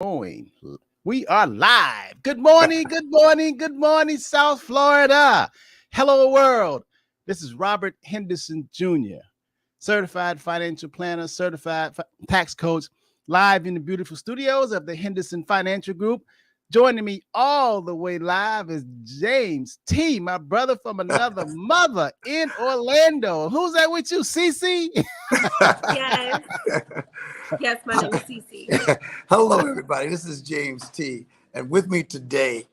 Going. We are live. Good morning, good morning, good morning, South Florida. Hello, world. This is Robert Henderson Jr., certified financial planner, certified tax coach, live in the beautiful studios of the Henderson Financial Group. Joining me all the way live is James T., my brother from another mother in Orlando. Who's that with you, Cece? Yes. Yes, my name is Cece. Hello, everybody. This is James T. And with me today,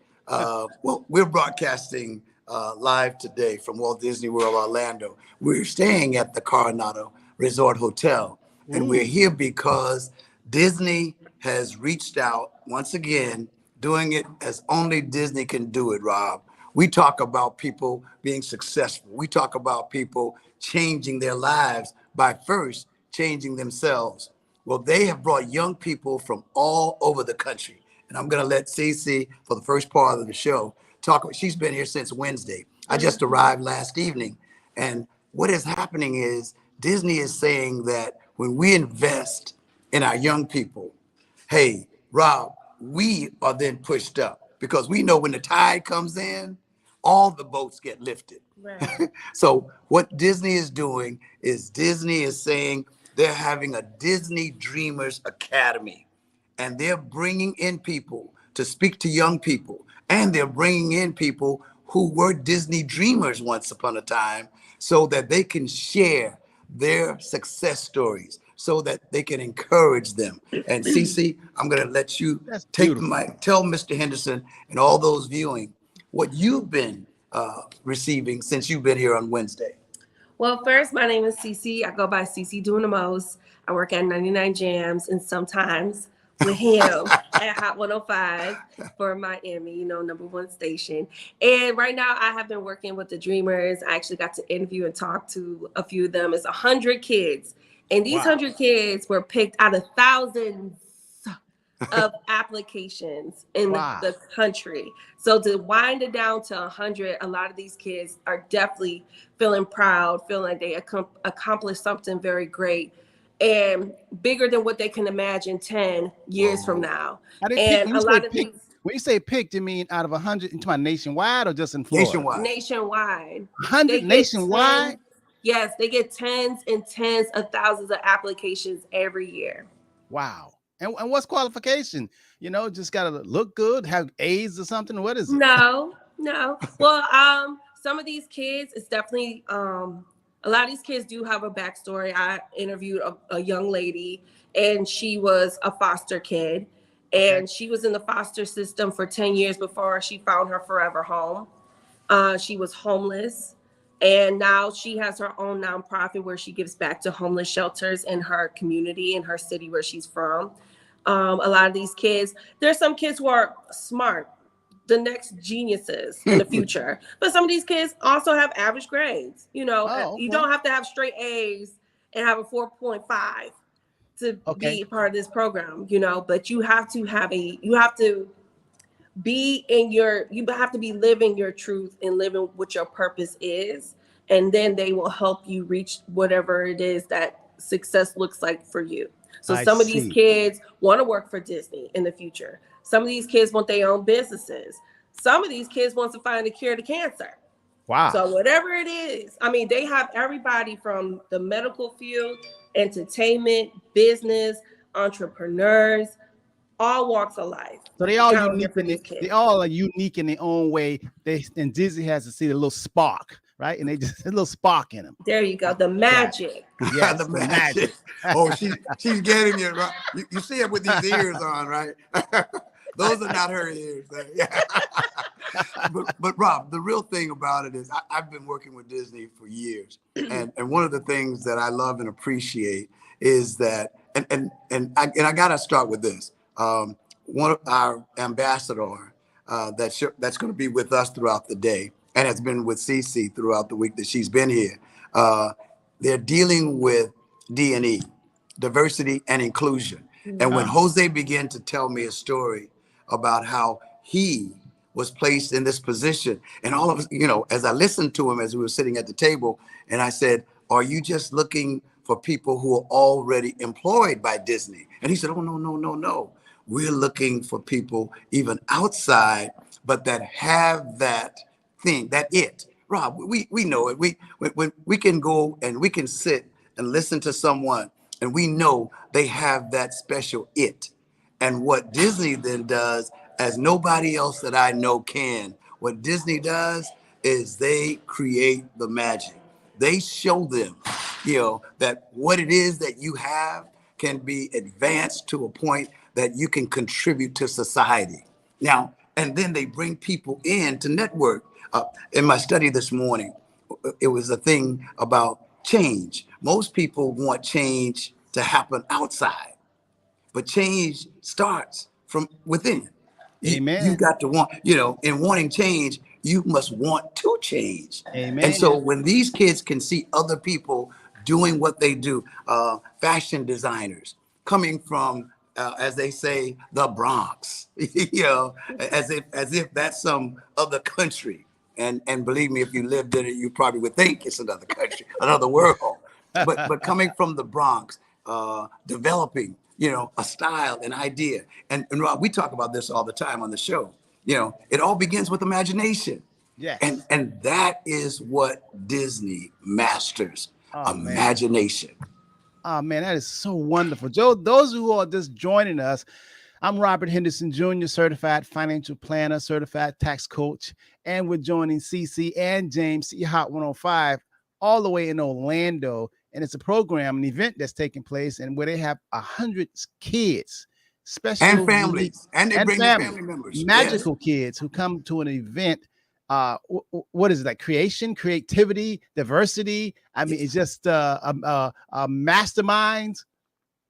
we're broadcasting live today from Walt Disney World, Orlando. We're staying at the Coronado Resort Hotel. And we're here because Disney has reached out once again, doing it as only Disney can do it, Rob. We talk about people being successful. We talk about people changing their lives by first changing themselves. Well, they have brought young people from all over the country. And I'm going to let Cece, for the first part of the show, talk. She's been here since Wednesday. I just arrived last evening. And what is happening is Disney is saying that when we invest in our young people, hey, Rob, we are then pushed up because we know when the tide comes in, all the boats get lifted. Right. So what Disney is doing is Disney is saying they're having a Disney Dreamers Academy, and they're bringing in people to speak to young people, and they're bringing in people who were Disney dreamers once upon a time so that they can share their success stories, so that they can encourage them. And Cece, I'm going to let you That's take the beautiful. mic. Tell Mr. Henderson and all those viewing what you've been receiving since you've been here on Wednesday. Well, first, my name is Cece. I go by Cece Doing the Most. I work at 99 Jams and sometimes with him at Hot 105 for Miami, #1 station. And right now I have been working with the Dreamers. I actually got to interview and talk to a few of them. It's 100 kids. And these Wow. 100 kids were picked out of thousands of applications in Wow. the country. So to wind it down to 100, a lot of these kids are definitely feeling proud, feeling like they accomplished something very great and bigger than what they can imagine 10 years from now. How they pick, And a lot of these when you say picked, you mean out of 100 into my nationwide or just in Florida? Nationwide. nationwide, 100 they get nationwide? 10 yes, they get tens and tens of thousands of applications every year. Wow. And what's qualification? Just got to look good, have A's or something. What is it? No. Well, some of these kids, it's definitely a lot of these kids do have a backstory. I interviewed a young lady, and she was a foster kid, and she was in the foster system for 10 years before she found her forever home. She was homeless, and now she has her own nonprofit where she gives back to homeless shelters in her community, in her city where she's from. A lot of these kids, there's some kids who are smart, the next geniuses in the future. But some of these kids also have average grades. You Okay. don't have to have straight A's and have a 4.5 to be part of this program, but you have to be living your truth and living what your purpose is. And then they will help you reach whatever it is that success looks like for you. So some of these kids want to work for Disney in the future. Some of these kids want their own businesses. Some of these kids want to find a cure to cancer. Wow. So whatever it is, they have everybody from the medical field, entertainment, business, entrepreneurs, all walks of life. So they all Down unique here for in these it. kids. They all are unique in their own way. And Disney has to see the little spark, right? And they just a little spark in them. There you go. The magic. Yes, The magic. Oh, she's getting it right. You see it with these ears on, right? Those are not her ears. But Rob, the real thing about it is I've been working with Disney for years. And one of the things that I love and appreciate is that, and I gotta start with this. One of our ambassador that's going to be with us throughout the day and has been with Cece throughout the week that she's been here. They're dealing with D&E, diversity and inclusion. And when Jose began to tell me a story about how he was placed in this position, and all of us, as I listened to him as we were sitting at the table, and I said, are you just looking for people who are already employed by Disney? And he said, oh, no. we're looking for people even outside, but that have that thing, that it. Rob, we know it. When we can go and we can sit and listen to someone, and we know they have that special it. And what Disney then does, as nobody else that I know can, what Disney does is they create the magic. They show them, that what it is that you have can be advanced to a point that you can contribute to society. Now, and then they bring people in to network. In my study this morning, it was a thing about change. Most people want change to happen outside, but change starts from within. Amen. You got to want, in wanting change, you must want to change. Amen. And so when these kids can see other people doing what they do, fashion designers coming from, as they say, the Bronx, as if that's some other country. And believe me, if you lived in it, you probably would think it's another country, another world. But coming from the Bronx, developing, a style, an idea. And Rob, we talk about this all the time on the show. It all begins with imagination. Yes. And that is what Disney masters, imagination. Oh, man, that is so wonderful. Joe, those who are just joining us, I'm Robert Henderson Jr., certified financial planner, certified tax coach, and we're joining CC and James C Hot 105 all the way in Orlando. And it's a program, an event that's taking place, and where they have 100 kids, special and families, and they bring their family members, magical kids who come to an event. What is it, like creativity, diversity? I mean, it's just masterminds.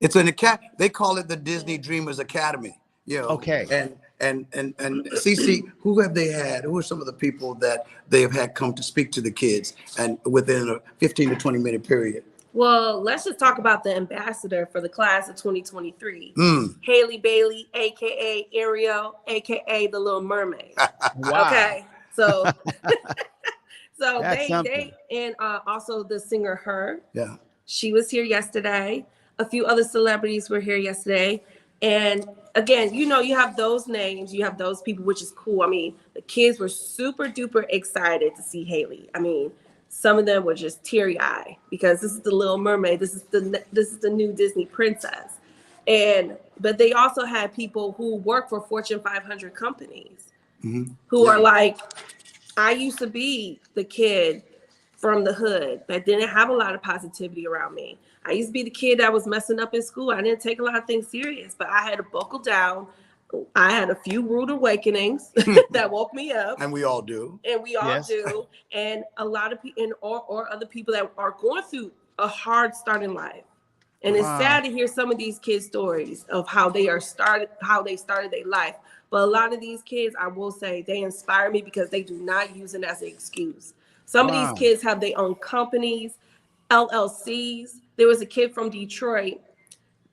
It's an academy. They call it the Disney Dreamers Academy. Okay. And CC, who have they had? Who are some of the people that they have had come to speak to the kids, and within a 15 to 20 minute period? Well, let's just talk about the ambassador for the class of 2023. Haley Bailey, aka Ariel, aka the Little Mermaid. Wow. Okay, so That's they and also the singer Her. Yeah. She was here yesterday. A few other celebrities were here yesterday. And again, you have those names, you have those people, which is cool. I mean, the kids were super duper excited to see Haley. I mean, some of them were just teary-eyed because this is the Little Mermaid. This is the new Disney princess. But they also had people who work for Fortune 500 companies who are like, I used to be the kid from the hood that didn't have a lot of positivity around me. I used to be the kid that was messing up in school. I didn't take a lot of things serious, but I had to buckle down. I had a few rude awakenings that woke me up. And we all do. And we all do. And a lot of people or other people that are going through a hard start in life. And it's sad to hear some of these kids' stories of how they started their life. But a lot of these kids, I will say, they inspire me because they do not use it as an excuse. Some of these kids have their own companies, LLCs. There was a kid from Detroit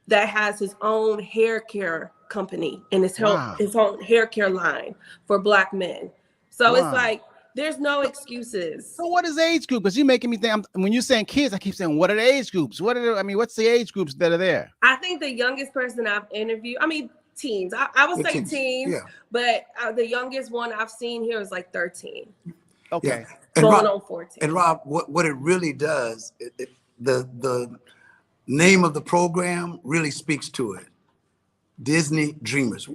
that has his own hair care company and his own hair care line for Black men. So it's like, there's no excuses. So what is age group? Because you're making me think, when you're saying kids, I keep saying, what are the age groups? What's the age groups that are there? I think the youngest person I've interviewed, teens. I would say teens, but the youngest one I've seen here is like 13. Okay. And going Rob, on 14. And Rob, what it really does, the name of the program really speaks to it. Disney Dreamers.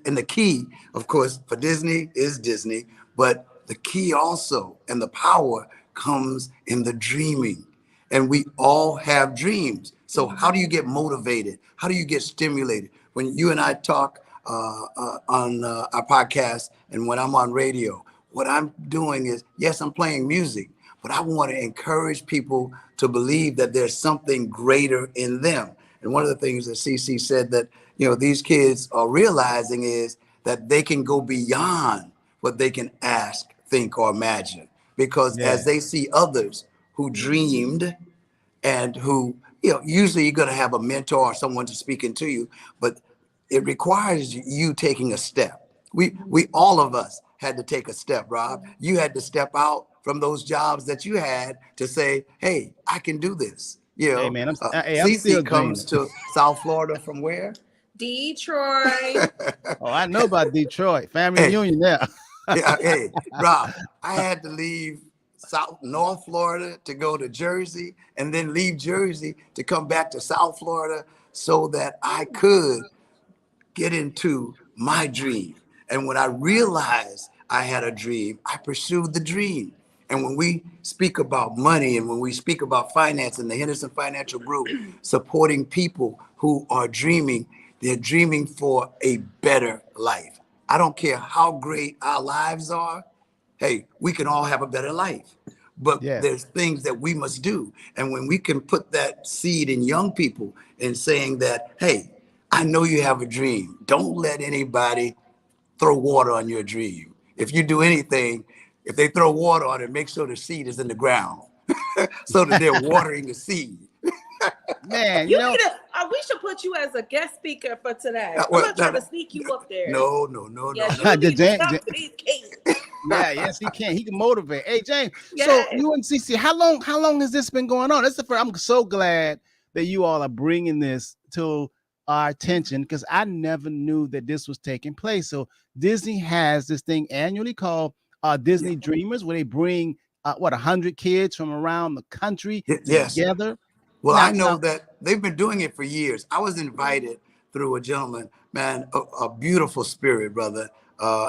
And the key, of course, for Disney is Disney, but the key also and the power comes in the dreaming. And we all have dreams. So how do you get motivated? How do you get stimulated? When you and I talk on our podcast and when I'm on radio, what I'm doing is, yes, I'm playing music, but I want to encourage people to believe that there's something greater in them. And one of the things that CC said that, these kids are realizing is that they can go beyond what they can ask, think, or imagine. Because as they see others who dreamed and who, usually you're going to have a mentor or someone to speak into you, but it requires you taking a step. We all of us had to take a step, Rob. You had to step out from those jobs that you had to say, hey, I can do this. Hey, man, I'm CC comes to South Florida from where? Detroit. Oh, I know about Detroit. Family Hey. reunion there. Yeah, hey, Rob, I had to leave North Florida to go to Jersey and then leave Jersey to come back to South Florida so that I could get into my dream. And when I realized I had a dream, I pursued the dream. And when we speak about money and when we speak about finance and the Henderson Financial Group supporting people who are dreaming, they're dreaming for a better life. I don't care how great our lives are. Hey, we can all have a better life. But Yeah. there's things that we must do. And when we can put that seed in young people and saying that, hey, I know you have a dream. Don't let anybody throw water on your dream. If you do anything, if they throw water on it, make sure the seed is in the ground so that they're watering the seed. Man, We should put you as a guest speaker for today. I'm not trying to sneak you up there. No. Yes, no. you need to talk to these kids. Yeah, yes, he can. He can motivate. Hey, James. Yes. So UNCC, how long has this been going on? That's the first. I'm so glad that you all are bringing this to our attention because I never knew that this was taking place. So Disney has this thing annually called Disney Dreamers, where they bring 100 kids from around the country Yes. together. Well, Now- I know now- that they've been doing it for years. I was invited through a gentleman, man, a beautiful spirit, brother,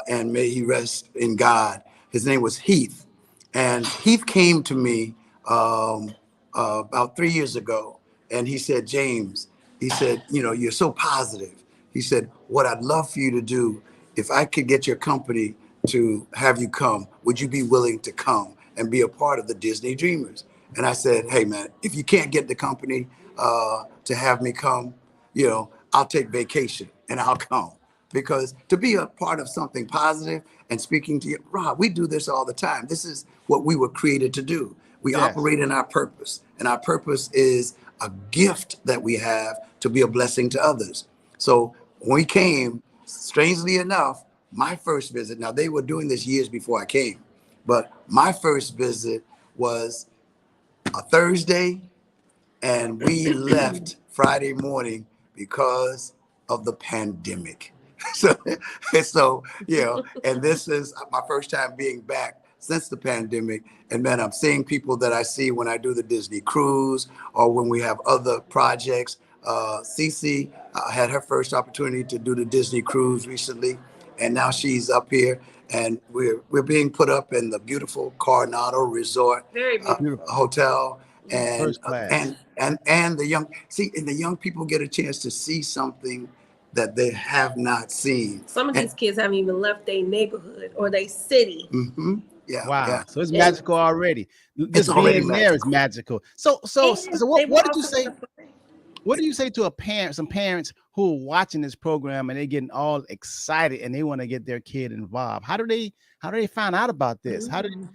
and may he rest in God. His name was Heath. And Heath came to me about 3 years ago, and he said, James, he said, you're so positive. He said, what I'd love for you to do, if I could get your company to have you come, would you be willing to come and be a part of the Disney Dreamers? And I said, hey, man, if you can't get the company to have me come, I'll take vacation and I'll come. Because to be a part of something positive and speaking to you, Rob, we do this all the time. This is what we were created to do. We operate in our purpose. And our purpose is a gift that we have to be a blessing to others. So when we came, strangely enough, my first visit, now they were doing this years before I came, but my first visit was a Thursday, and we left Friday morning because of the pandemic. So, and this is my first time being back since the pandemic. And man, I'm seeing people that I see when I do the Disney cruise or when we have other projects. Cece had her first opportunity to do the Disney cruise recently, and now she's up here. And we're being put up in the beautiful Coronado Resort hotel, and the young people get a chance to see something that they have not seen. Some of these kids haven't even left their neighborhood or their city. Mm-hmm. Yeah. Wow. Yeah. So it's magical already. It's already being there is magical. So what did you say? What do you say to some parents who are watching this program and they're getting all excited and they want to get their kid involved? How do they find out about this? How do you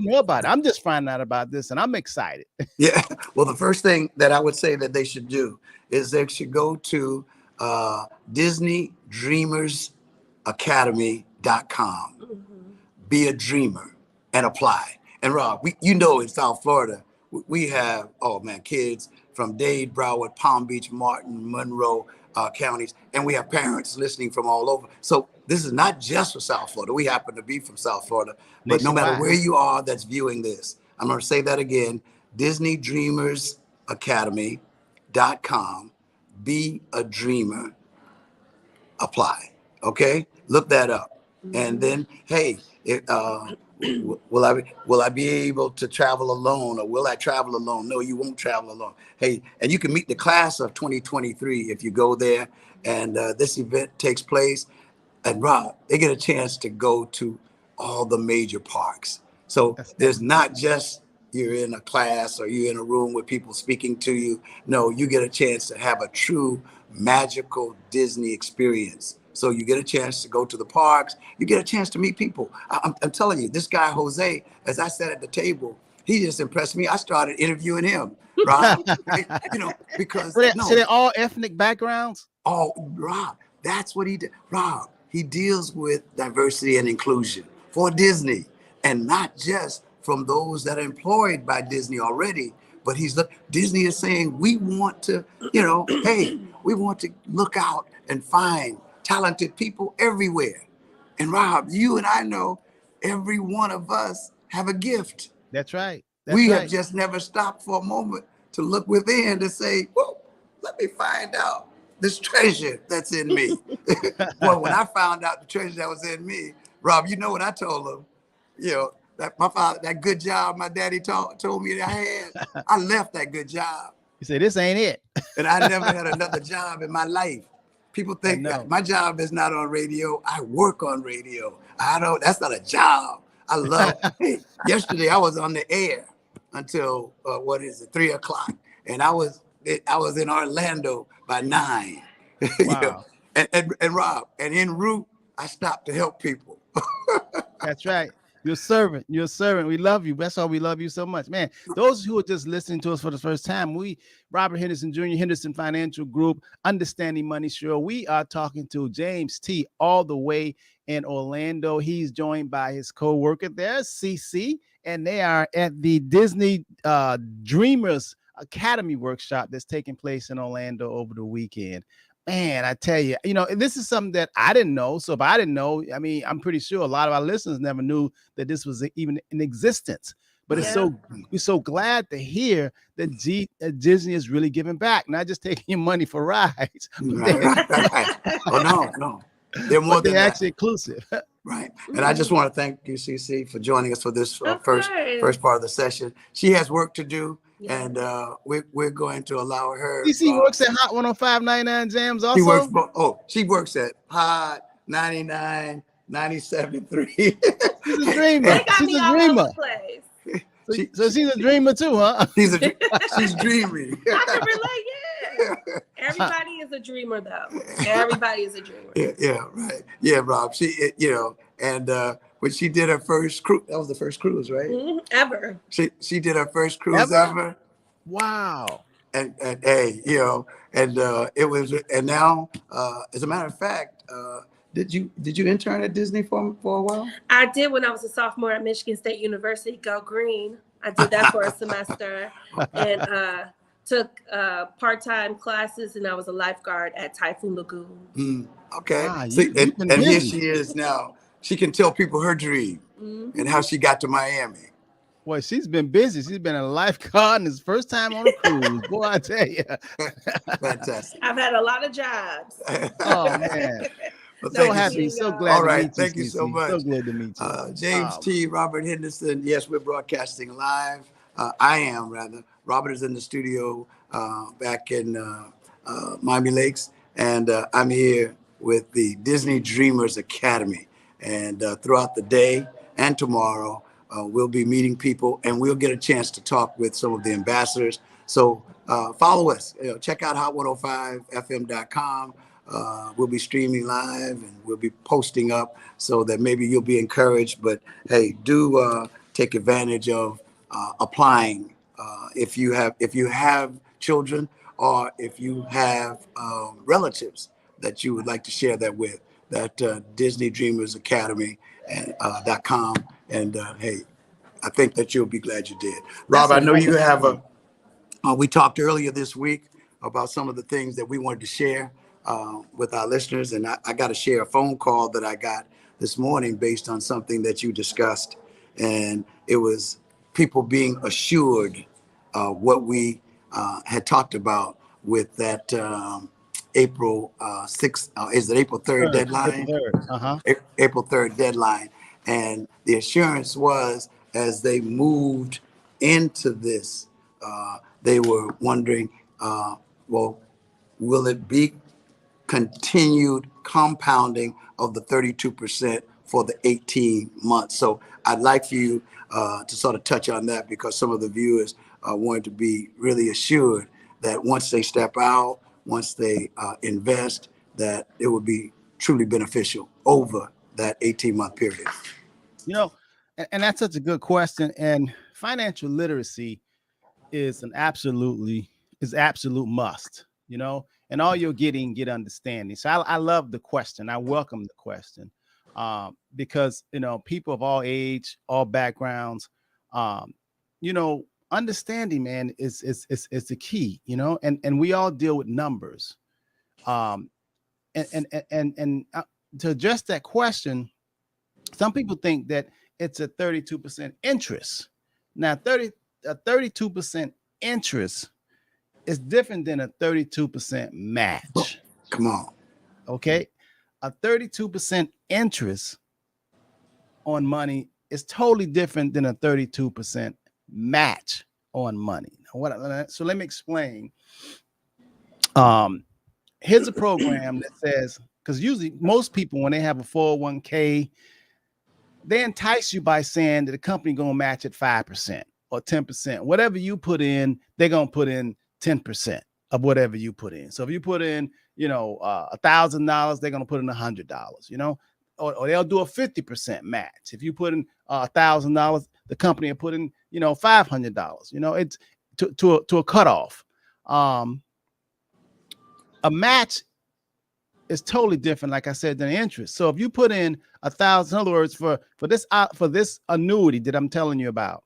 know about it? I'm just finding out about this and I'm excited. Yeah. Well, the first thing that I would say that they should do is they should go to DisneyDreamersAcademy.com. Be a dreamer and apply. And Rob, in South Florida, we have, kids from Dade, Broward, Palm Beach, Martin, Monroe counties, and we have parents listening from all over. So this is not just for South Florida. We happen to be from South Florida, but no matter where you are that's viewing this, I'm going to say that again, DisneyDreamersAcademy.com. Be a dreamer, apply. Okay, look that up, and then will I be able to travel alone, or will I travel alone? No, you won't travel alone. Hey, and you can meet the class of 2023 if you go there, and this event takes place. And Rob, they get a chance to go to all the major parks. So there's not just you're in a class or you're in a room with people speaking to you. No, you get a chance to have a true magical Disney experience. So you get a chance to go to the parks. You get a chance to meet people. I'm telling you, this guy, Jose, as I sat at the table, he just impressed me. I started interviewing him, Rob, because so they're all ethnic backgrounds? Oh, Rob, that's what he did. Rob, he deals with diversity and inclusion for Disney, and not just from those that are employed by Disney already, but Disney is saying, we want to, hey, we want to look out and find talented people everywhere. And Rob, you and I know every one of us have a gift. That's right. That's We have right. just never stopped for a moment to look within to say, whoa, let me find out this treasure that's in me. Well, when I found out the treasure that was in me, Rob, you know what I told him? You know, that my father, that good job my daddy told me that I had, I left that good job. You say this ain't it. And I never had another job in my life. People think that my job is not on radio. I work on radio. That's not a job. I love, hey, yesterday I was on the air until, 3 o'clock. And I was in Orlando by 9. Wow. You know? And Rob, and en route, I stopped to help people. That's right. You're a servant. You're a servant. We love you. That's why we love you so much, man. Those who are just listening to us for the first time, Robert Henderson Jr., Henderson Financial Group, Understanding Money Show. We are talking to James T. all the way in Orlando. He's joined by his co-worker there, CC, and they are at the Disney Dreamers Academy workshop that's taking place in Orlando over the weekend. Man, I tell you, this is something that I didn't know. So if I didn't know, I mean, I'm pretty sure a lot of our listeners never knew that this was even in existence. But we're so glad to hear that Disney is really giving back, not just taking your money for rides. Right. Oh, no. They're more than actually inclusive. Right. And I just want to thank you, CC, for joining us for this first part of the session. She has work to do. Yeah. And we're going to allow her. CC works at Hot 105.99 Jams also? She works at Hot 99, 97.3. She's a dreamer. She's a dreamer. So she's a dreamer too, huh? She's dreaming. I can relate, yeah. Everybody is a dreamer, though. Everybody is a dreamer. Yeah, right. Yeah, Rob. When she did her first cruise, that was the first cruise, right? Ever. She did her first cruise ever. Wow. And hey, it was, and now, as a matter of fact, did you intern at Disney for a while? I did when I was a sophomore at Michigan State University. Go Green! I did that for a semester, and took part-time classes, and I was a lifeguard at Typhoon Lagoon. Okay. And here she is now. She can tell people her dream and how she got to Miami. Boy, she's been busy. She's been a lifeguard and it's first time on a cruise. Boy, I tell you. Fantastic. I've had a lot of jobs. Oh, man. Well, so happy. So glad All right. to meet you. Thank you so much. So glad to meet you. James T. Robert Henderson. Yes, we're broadcasting live. I am, rather. Robert is in the studio back in Miami Lakes. And I'm here with the Disney Dreamers Academy. And throughout the day and tomorrow, we'll be meeting people and we'll get a chance to talk with some of the ambassadors. So follow us. Check out hot105fm.com. We'll be streaming live and we'll be posting up so that maybe you'll be encouraged. But hey, do take advantage of applying if you have children or if you have relatives that you would like to share that with. That Disney Dreamers Academy and .com. And hey, I think that you'll be glad you did. Rob, I know you have we talked earlier this week about some of the things that we wanted to share with our listeners. And I got to share a phone call that I got this morning based on something that you discussed. And it was people being assured what we had talked about with that April 6th, is it April 3rd deadline? April 3rd deadline. And the assurance was, as they moved into this, they were wondering, well, will it be continued compounding of the 32% for the 18 months? So I'd like for you to sort of touch on that because some of the viewers wanted to be really assured that once they step out, once they invest, that it would be truly beneficial over that 18-month period. And that's such a good question. And financial literacy is absolute must, and all you're get understanding. So I love the question. I welcome the question because, people of all age, all backgrounds, understanding, man, is the key, and we all deal with numbers. Um, and to address that question, some people think that it's a 32% interest. Now, 32% interest is different than a 32% match. Come on. Okay. A 32% interest on money is totally different than a 32% match on money. So let me explain. Here's a program that says, because usually most people, when they have a 401k, they entice you by saying that the company gonna match at 5% or 10%. Whatever you put in, they're gonna put in 10% of whatever you put in. So if you put in, $1,000, they're gonna put in $100, or they'll do a 50% match. If you put in $1,000, the company will put in, $500. It's to a cutoff. A match is totally different, like I said, than interest. So if you put in $1,000, in other words, for this annuity that I'm telling you about,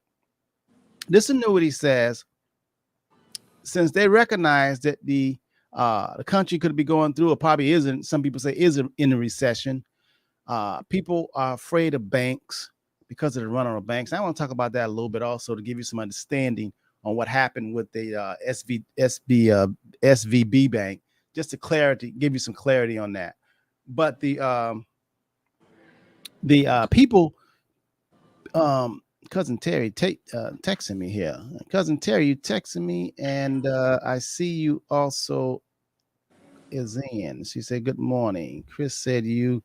this annuity says, since they recognize that the country could be going through, or probably isn't, some people say is in a recession. People are afraid of banks because of the run on of banks. I want to talk about that a little bit also to give you some understanding on what happened with the SVB bank, just to give you some clarity on that. But the people, Cousin Terry texting me here. Cousin Terry, you texting me, and I see you also is in. She said, good morning. Chris said you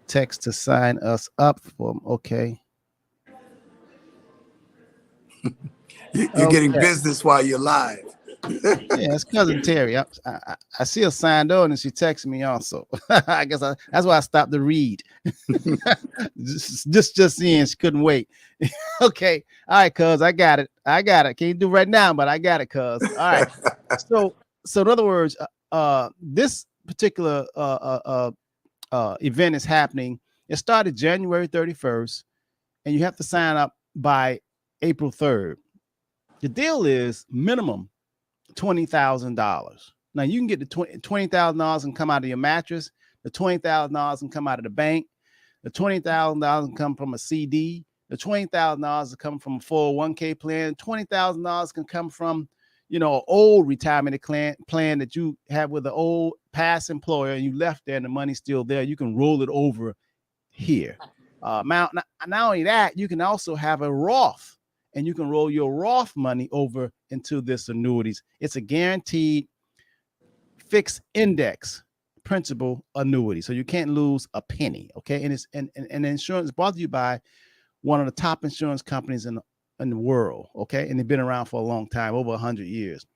text to sign us up for him. Okay. You're getting business while you're live. Yeah, it's Cousin Terry. I see her signed on, and she texted me also. I guess that's why I stopped to read. just seeing, she couldn't wait. Okay, all right, cuz I got it. Can't do it right now, but I got it, cuz. All right. So in other words, this particular event is happening. It started January 31st, and you have to sign up by April 3rd. The deal is minimum $20,000. Now you can get the $20,000 and come out of your mattress. The $20,000 can come out of the bank. The $20,000 can come from a CD. The $20,000 can come from a 401k plan. $20,000 can come from, an old retirement plan that you have with an old past employer, and you left there and the money's still there. You can roll it over here. Not only that, you can also have a Roth. And you can roll your Roth money over into this annuities. It's a guaranteed fixed index principal annuity. So you can't lose a penny. Okay. And the insurance is brought to you by one of the top insurance companies in the world. Okay. And they've been around for a long time, over 100 years.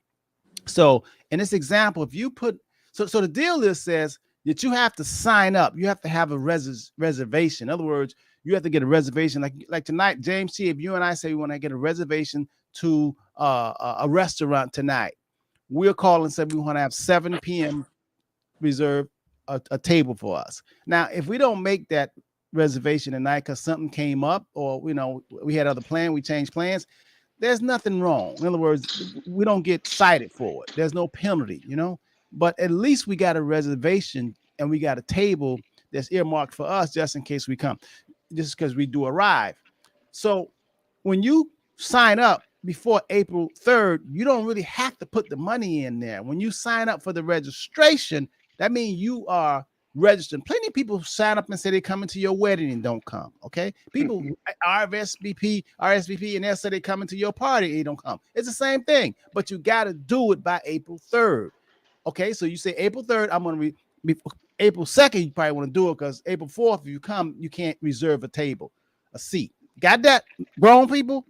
So in this example, if you put, so the deal is says that you have to sign up. You have to have a reservation. In other words, you have to get a reservation. Like tonight, James T., if you and I say we want to get a reservation to a restaurant tonight, we'll call and say we want to have 7 p.m. reserve a table for us. Now, if we don't make that reservation tonight because something came up, or we had other plan, we changed plans, there's nothing wrong. In other words, we don't get cited for it. There's no penalty, but at least we got a reservation and we got a table that's earmarked for us just in case we come. Just because we do arrive. So when you sign up before April 3rd, you don't really have to put the money in there. When you sign up for the registration, that means you are registered. Plenty of people sign up and say they're coming to your wedding and don't come. Okay. People RSVP, and they'll say they're coming to your party and they don't come. It's the same thing, but you got to do it by April 3rd. Okay. So you say April 3rd, I'm going to be April 2nd, you probably want to do it because April 4th, if you come, you can't reserve a seat. Got that, grown people?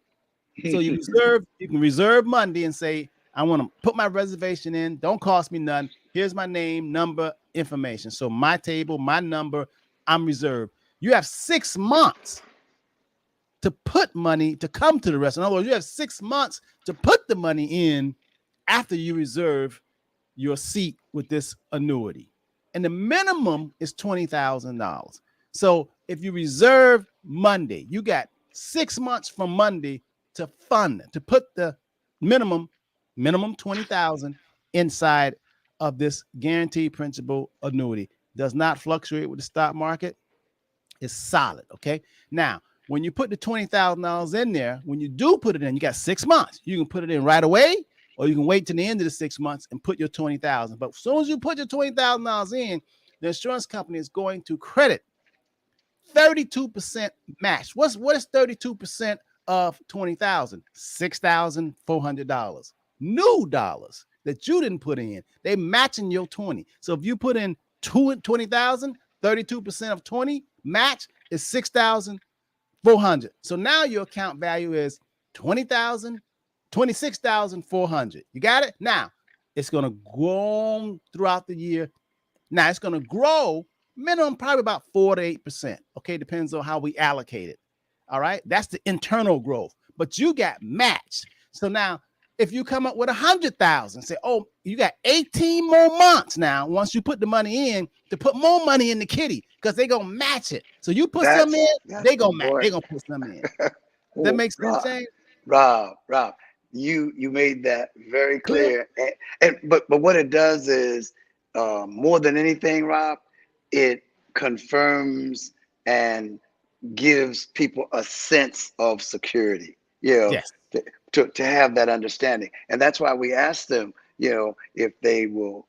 So you can reserve Monday and say, I want to put my reservation in. Don't cost me none. Here's my name, number, information. So my table, my number, I'm reserved. You have 6 months to put money to come to the restaurant. In other words, you have 6 months to put the money in after you reserve your seat with this annuity. And the minimum is $20,000. So if you reserve Monday, you got 6 months from Monday to fund, to put the minimum $20,000 inside of this guaranteed principal annuity. Does not fluctuate with the stock market. It's solid. Okay. Now, when you put the $20,000 in there, when you do put it in, you got 6 months. You can put it in right away, or you can wait to the end of the 6 months and put your $20,000. But as soon as you put your $20,000 in, the insurance company is going to credit 32% match. What is 32% of 20,000? $6,400. New dollars that you didn't put in. They matching your 20. So if you put in 20,000, 32% of 20 match is 6,400. So now your account value is 20,000, 26,400. You got it? Now it's going to grow throughout the year. Now it's going to grow minimum probably about 4 to 8%. Okay, depends on how we allocate it. All right, that's the internal growth. But you got matched. So now, if you come up with 100,000, say, oh, you got 18 more months now. Once you put the money in, to put more money in the kitty, because they're gonna match it. So you put some in, they're gonna match. They're gonna put some in. That makes sense, James? Rob, you made that very clear. But what it does is, more than anything, Rob, it confirms and gives people a sense of security. Yes. To have that understanding. And that's why we ask them, if they will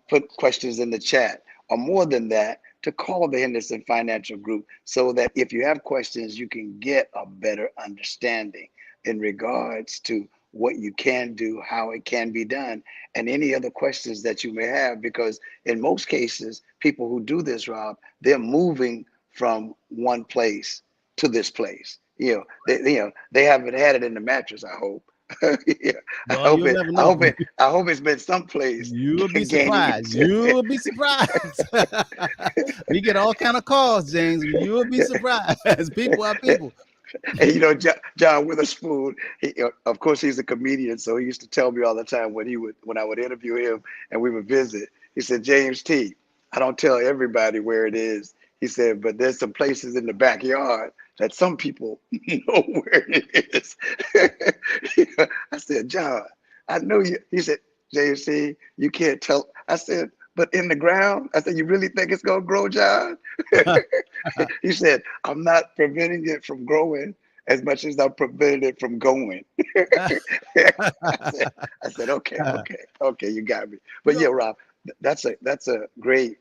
put questions in the chat, or more than that, to call the Henderson Financial Group, so that if you have questions, you can get a better understanding in regards to what you can do, how it can be done, and any other questions that you may have. Because in most cases, people who do this, Rob, they're moving from one place to this place. They haven't had it in the mattress, I hope. Yeah. Well, I hope it's been someplace. You'll be surprised. You'll be surprised. We get all kind of calls, James. You'll be surprised. People are people. And John Witherspoon, of course, he's a comedian, so he used to tell me all the time when I would interview him and we would visit. He said, James T, I don't tell everybody where it is. He said, but there's some places in the backyard that some people know where it is. I said, John, I know you. He said, JC, you can't tell. I said, but in the ground? I said, you really think it's going to grow, John? He said, I'm not preventing it from growing as much as I'm preventing it from going. I said, okay, you got me. But yeah, Rob, that's a great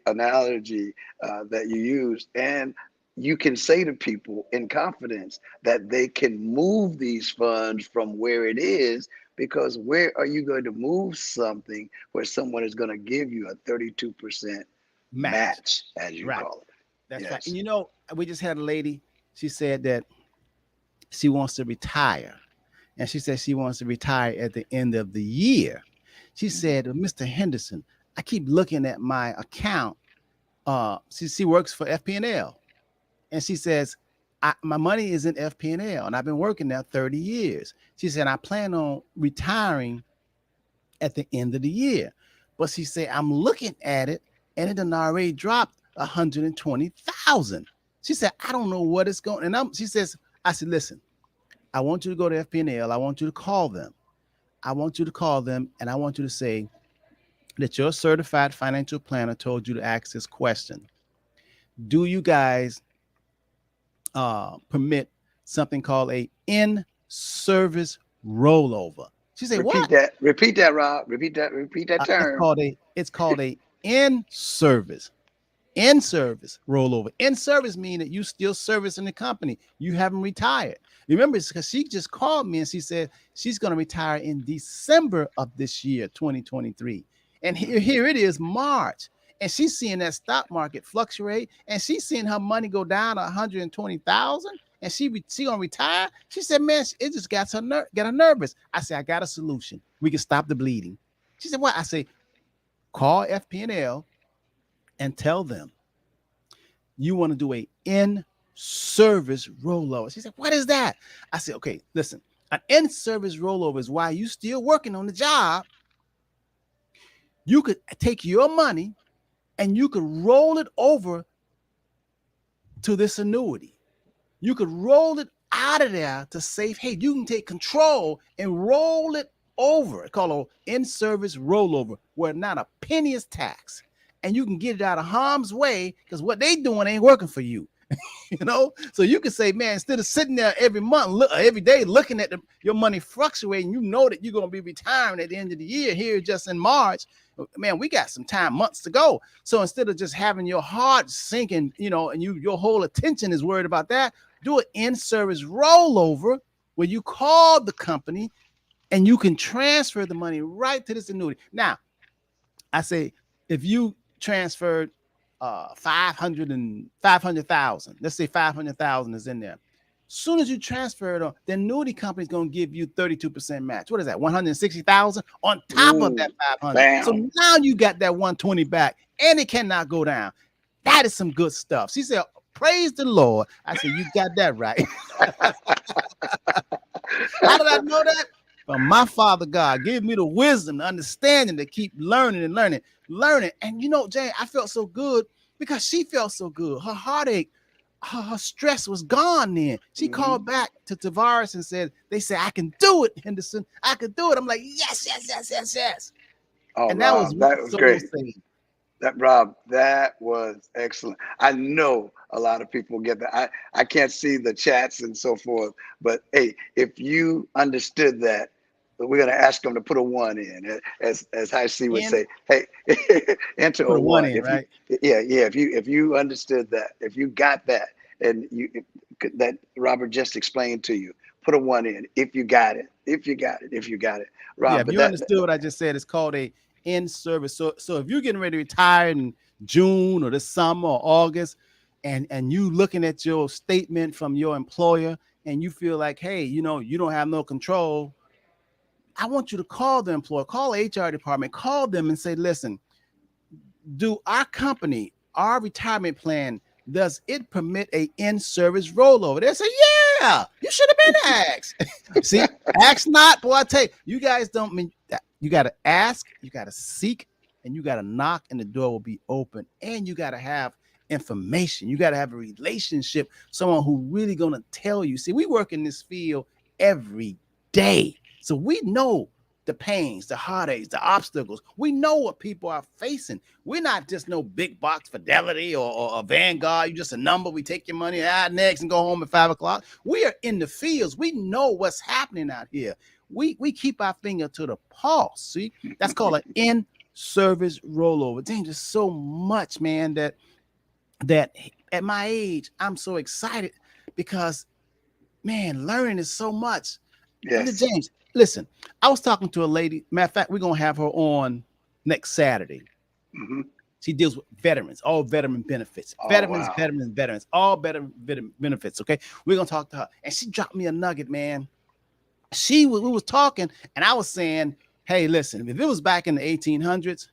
analogy that you used. And you can say to people in confidence that they can move these funds from where it is, because where are you going to move something where someone is going to give you a 32% match, as you call it? That's right. And we just had a lady, she said that she wants to retire. And she said she wants to retire at the end of the year. She said, Mr. Henderson, I keep looking at my account. She works for FP&L. And she says, my money is in FP&L, and I've been working there 30 years. She said, I plan on retiring at the end of the year. But she said, I'm looking at it, and it done already dropped 120,000. She said, I don't know what it's going. And she says, I said, listen, I want you to go to FP&L. I want you to call them. And I want you to say that your certified financial planner told you to ask this question. Do you guys permit something called a in-service rollover? She said, Repeat that, Rob. Repeat that term. It's called a in-service rollover. In-service means that you still servicing the company. You haven't retired. Remember, because she just called me and she said she's going to retire in December of this year, 2023. And here it is, March. And she's seeing that stock market fluctuate, and she's seeing her money go down to 120,000, and she gonna retire. She said, man, it just got her nervous. I said, I got a solution. We can stop the bleeding. She said, what? I say, call FP&L and tell them you want to do a in-service rollover. She said, what is that? I said, okay, listen, an in-service rollover is while you still working on the job, you could take your money and you could roll it over to this annuity. You could roll it out of there to say, hey, you can take control and roll it over. It's called an in-service rollover, where not a penny is taxed, and you can get it out of harm's way because what they doing ain't working for you. You know, so you can say, man, instead of sitting there every month, every day looking at your money fluctuating, you know that you're going to be retiring at the end of the year here just in March. Man, we got some time, months to go. So instead of just having your heart sinking, you know, and your whole attention is worried about that, do an in-service rollover where you call the company and you can transfer the money right to this annuity. Now, I say if you transferred 500,000, let's say 500,000 is in there. Soon as you transfer it on, the annuity company is going to give you 32% match. What is that? 160,000 on top of that 500. Bam. So now you got that 120 back, and it cannot go down. That is some good stuff. She said, "Praise the Lord." I said, "You got that right." How did I know that? From my Father God gave me the wisdom, the understanding to keep learning and learning. And you know, Jane, I felt so good because she felt so good. Her heartache, her stress was gone then. She called back to Tavares and said, "They said I can do it, Henderson. I can do it." I'm like, yes. Oh, And Rob, that was great. Saying. Rob, that was excellent. I know a lot of people get that. I can't see the chats and so forth, but hey, if you understood that, we're going to ask them to put a 1 in, as High C would say. Hey, enter a 1 in, right? If you understood that, if you got that, and that Robert just explained to you, put a 1 in. If you got it, Rob. Yeah, if you understood what I just said, it's called a in-service. So if you're getting ready to retire in June or this summer or August, and you looking at your statement from your employer, and you feel like, hey, you know, you don't have no control. I want you to call the employer, call the HR department, call them and say, listen, do our company, our retirement plan, does it permit a in-service rollover? They say, yeah, you should have been asked. See, ask not, boy, I tell you, you guys don't mean that. You got to ask, you got to seek, and you got to knock, and the door will be open. And you got to have information. You got to have a relationship, someone who really going to tell you. See, we work in this field every day. So we know the pains, the heartaches, the obstacles. We know what people are facing. We're not just no big box Fidelity or a Vanguard. You just a number. We take your money next and go home at 5 o'clock. We are in the fields. We know what's happening out here. We keep our finger to the pulse. See, that's called an in-service rollover. Dang, there's so much, man, that at my age, I'm so excited because, man, learning is so much. Yes. James, listen, I was talking to a lady. Matter of fact, we're going to have her on next Saturday. She deals with veterans, all veteran benefits, veterans, all veteran benefits. Okay. We're going to talk to her. And she dropped me a nugget, man. We was talking and I was saying, hey, listen, if it was back in the 1800s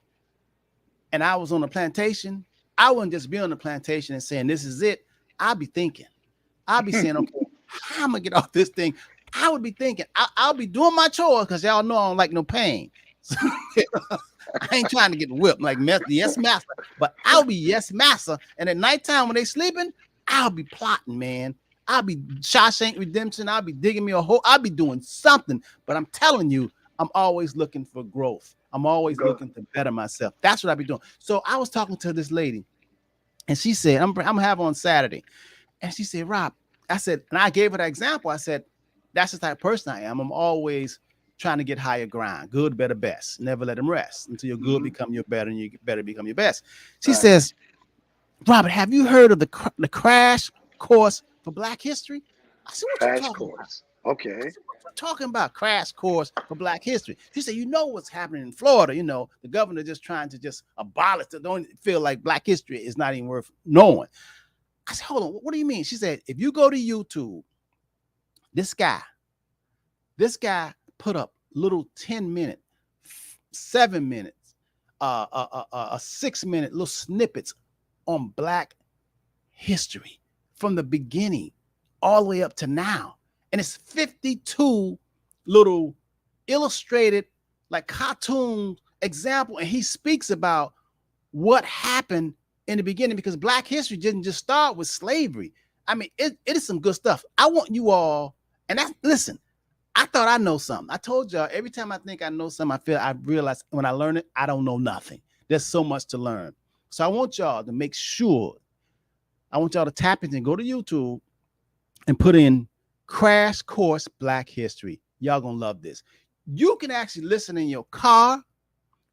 and I was on a plantation, I wouldn't just be on the plantation and saying, this is it. I'd be thinking, saying, okay, how am I get off this thing? I would be thinking, I'll be doing my chores because y'all know I don't like no pain. So, I ain't trying to get whipped like yes, master, but I'll be yes, master. And at nighttime when they sleeping, I'll be plotting, man. I'll be Shawshank Redemption. I'll be digging me a hole. I'll be doing something. But I'm telling you, I'm always looking for growth. I'm always looking to better myself. That's what I be doing. So I was talking to this lady, and she said, I'm gonna have her on Saturday. And she said, Rob, I said, and I gave her that example. I said, that's the type of person I am. I'm always trying to get higher ground, good, better, best. Never let them rest until your good become your better and your better become your best. She says, Robert, have you heard of the crash course for Black history? I said, what you talking about? Okay. I said, what you talking about, crash course for Black history? She said, you know what's happening in Florida. You know, the governor just trying to just abolish it. Don't feel like Black history is not even worth knowing. I said, hold on, what do you mean? She said, if you go to YouTube, this guy put up little 10-minute, 7 minutes, 6-minute little snippets on Black history from the beginning all the way up to now. And it's 52 little illustrated, like cartoon example. And he speaks about what happened in the beginning, because Black history didn't just start with slavery. I mean, it is some good stuff. I want you all, and listen, I thought I know something. I told y'all every time I think I know something, I realize when I learn it, I don't know nothing. There's so much to learn. So I want y'all to make sure, I want y'all to tap into and go to YouTube and put in Crash Course Black History. Y'all gonna love this. You can actually listen in your car.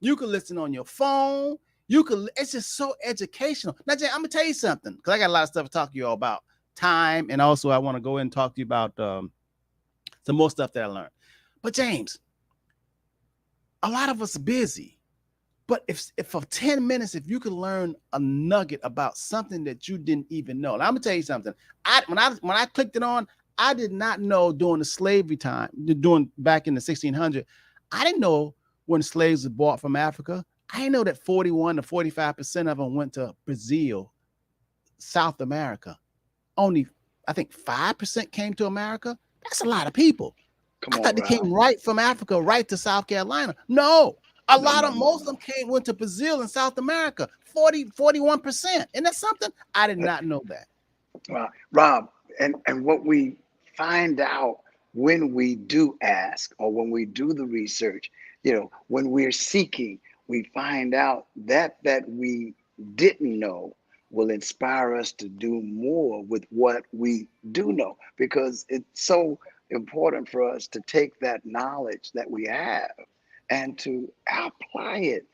You can listen on your phone. It's just so educational. Now, Jay, I'm gonna tell you something, because I got a lot of stuff to talk to you all about time, and also I want to go in and talk to you about some more stuff that I learned. But James, a lot of us are busy. But if for 10 minutes, if you could learn a nugget about something that you didn't even know. Now, I'm gonna tell you something. When I clicked it on, I did not know during the slavery time, back in the 1600s, I didn't know when slaves were bought from Africa. I didn't know that 41 to 45% of them went to Brazil, South America. Only, I think 5% came to America. That's a lot of people. I thought they came right from Africa, right to South Carolina. No, most of them went to Brazil and South America, 41%. And that's something I did not know that. Well, Rob, and what we find out when we do ask or when we do the research, when we're seeking, we find out that we didn't know will inspire us to do more with what we do know, because it's so important for us to take that knowledge that we have and to apply it.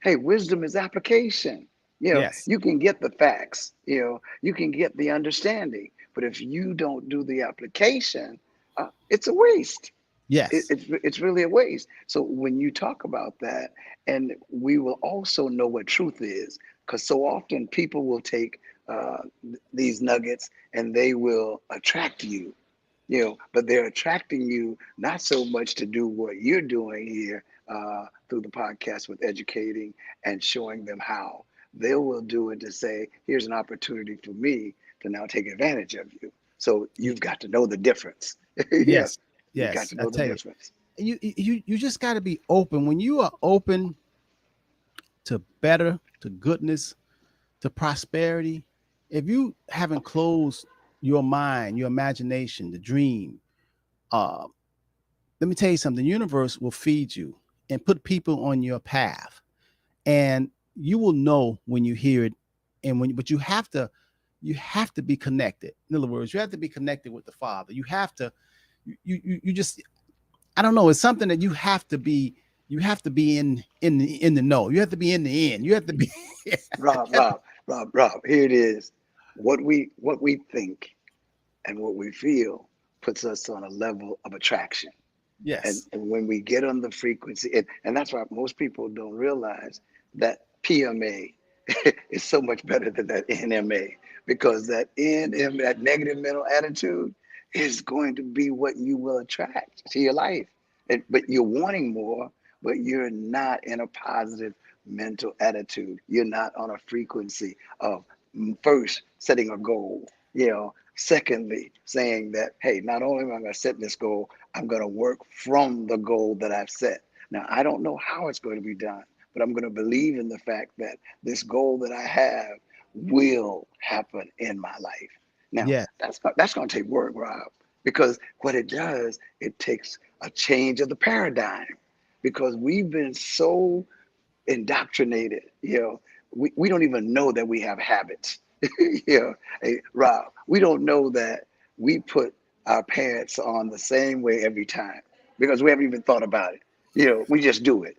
Hey, wisdom is application. Yes. You can get the facts, you can get the understanding, but if you don't do the application, it's a waste. Yes. It's really a waste. So when you talk about that, and we will also know what truth is, because so often people will take these nuggets and they will attract you, but they're attracting you not so much to do what you're doing here through the podcast with educating and showing them how. They will do it to say, here's an opportunity for me to now take advantage of you. So you've got to know the difference. Yes. You've got to know the difference. You just got to be open. When you are open to better, to goodness, to prosperity, if you haven't closed your mind, your imagination, the dream, let me tell you something. The universe will feed you and put people on your path, and you will know when you hear it. But you have to be connected. In other words, you have to be connected with the Father. You have to, you just, I don't know. It's something that you have to be in the know. You have to be in the end. You have to be. Rob, here it is. What we think and what we feel puts us on a level of attraction. Yes. And when we get on the frequency, and that's why most people don't realize that PMA is so much better than that NMA, because that NM, that negative mental attitude, is going to be what you will attract to your life. But you're wanting more, but you're not in a positive mental attitude. You're not on a frequency of, first, setting a goal. Secondly, saying that, hey, not only am I going to set this goal, I'm going to work from the goal that I've set. Now, I don't know how it's going to be done, but I'm going to believe in the fact that this goal that I have will happen in my life. Now, that's going to take work, Rob, because what it does, it takes a change of the paradigm, because we've been so indoctrinated. We don't even know that we have habits. Hey, Rob, we don't know that we put our pants on the same way every time because we haven't even thought about it. We just do it.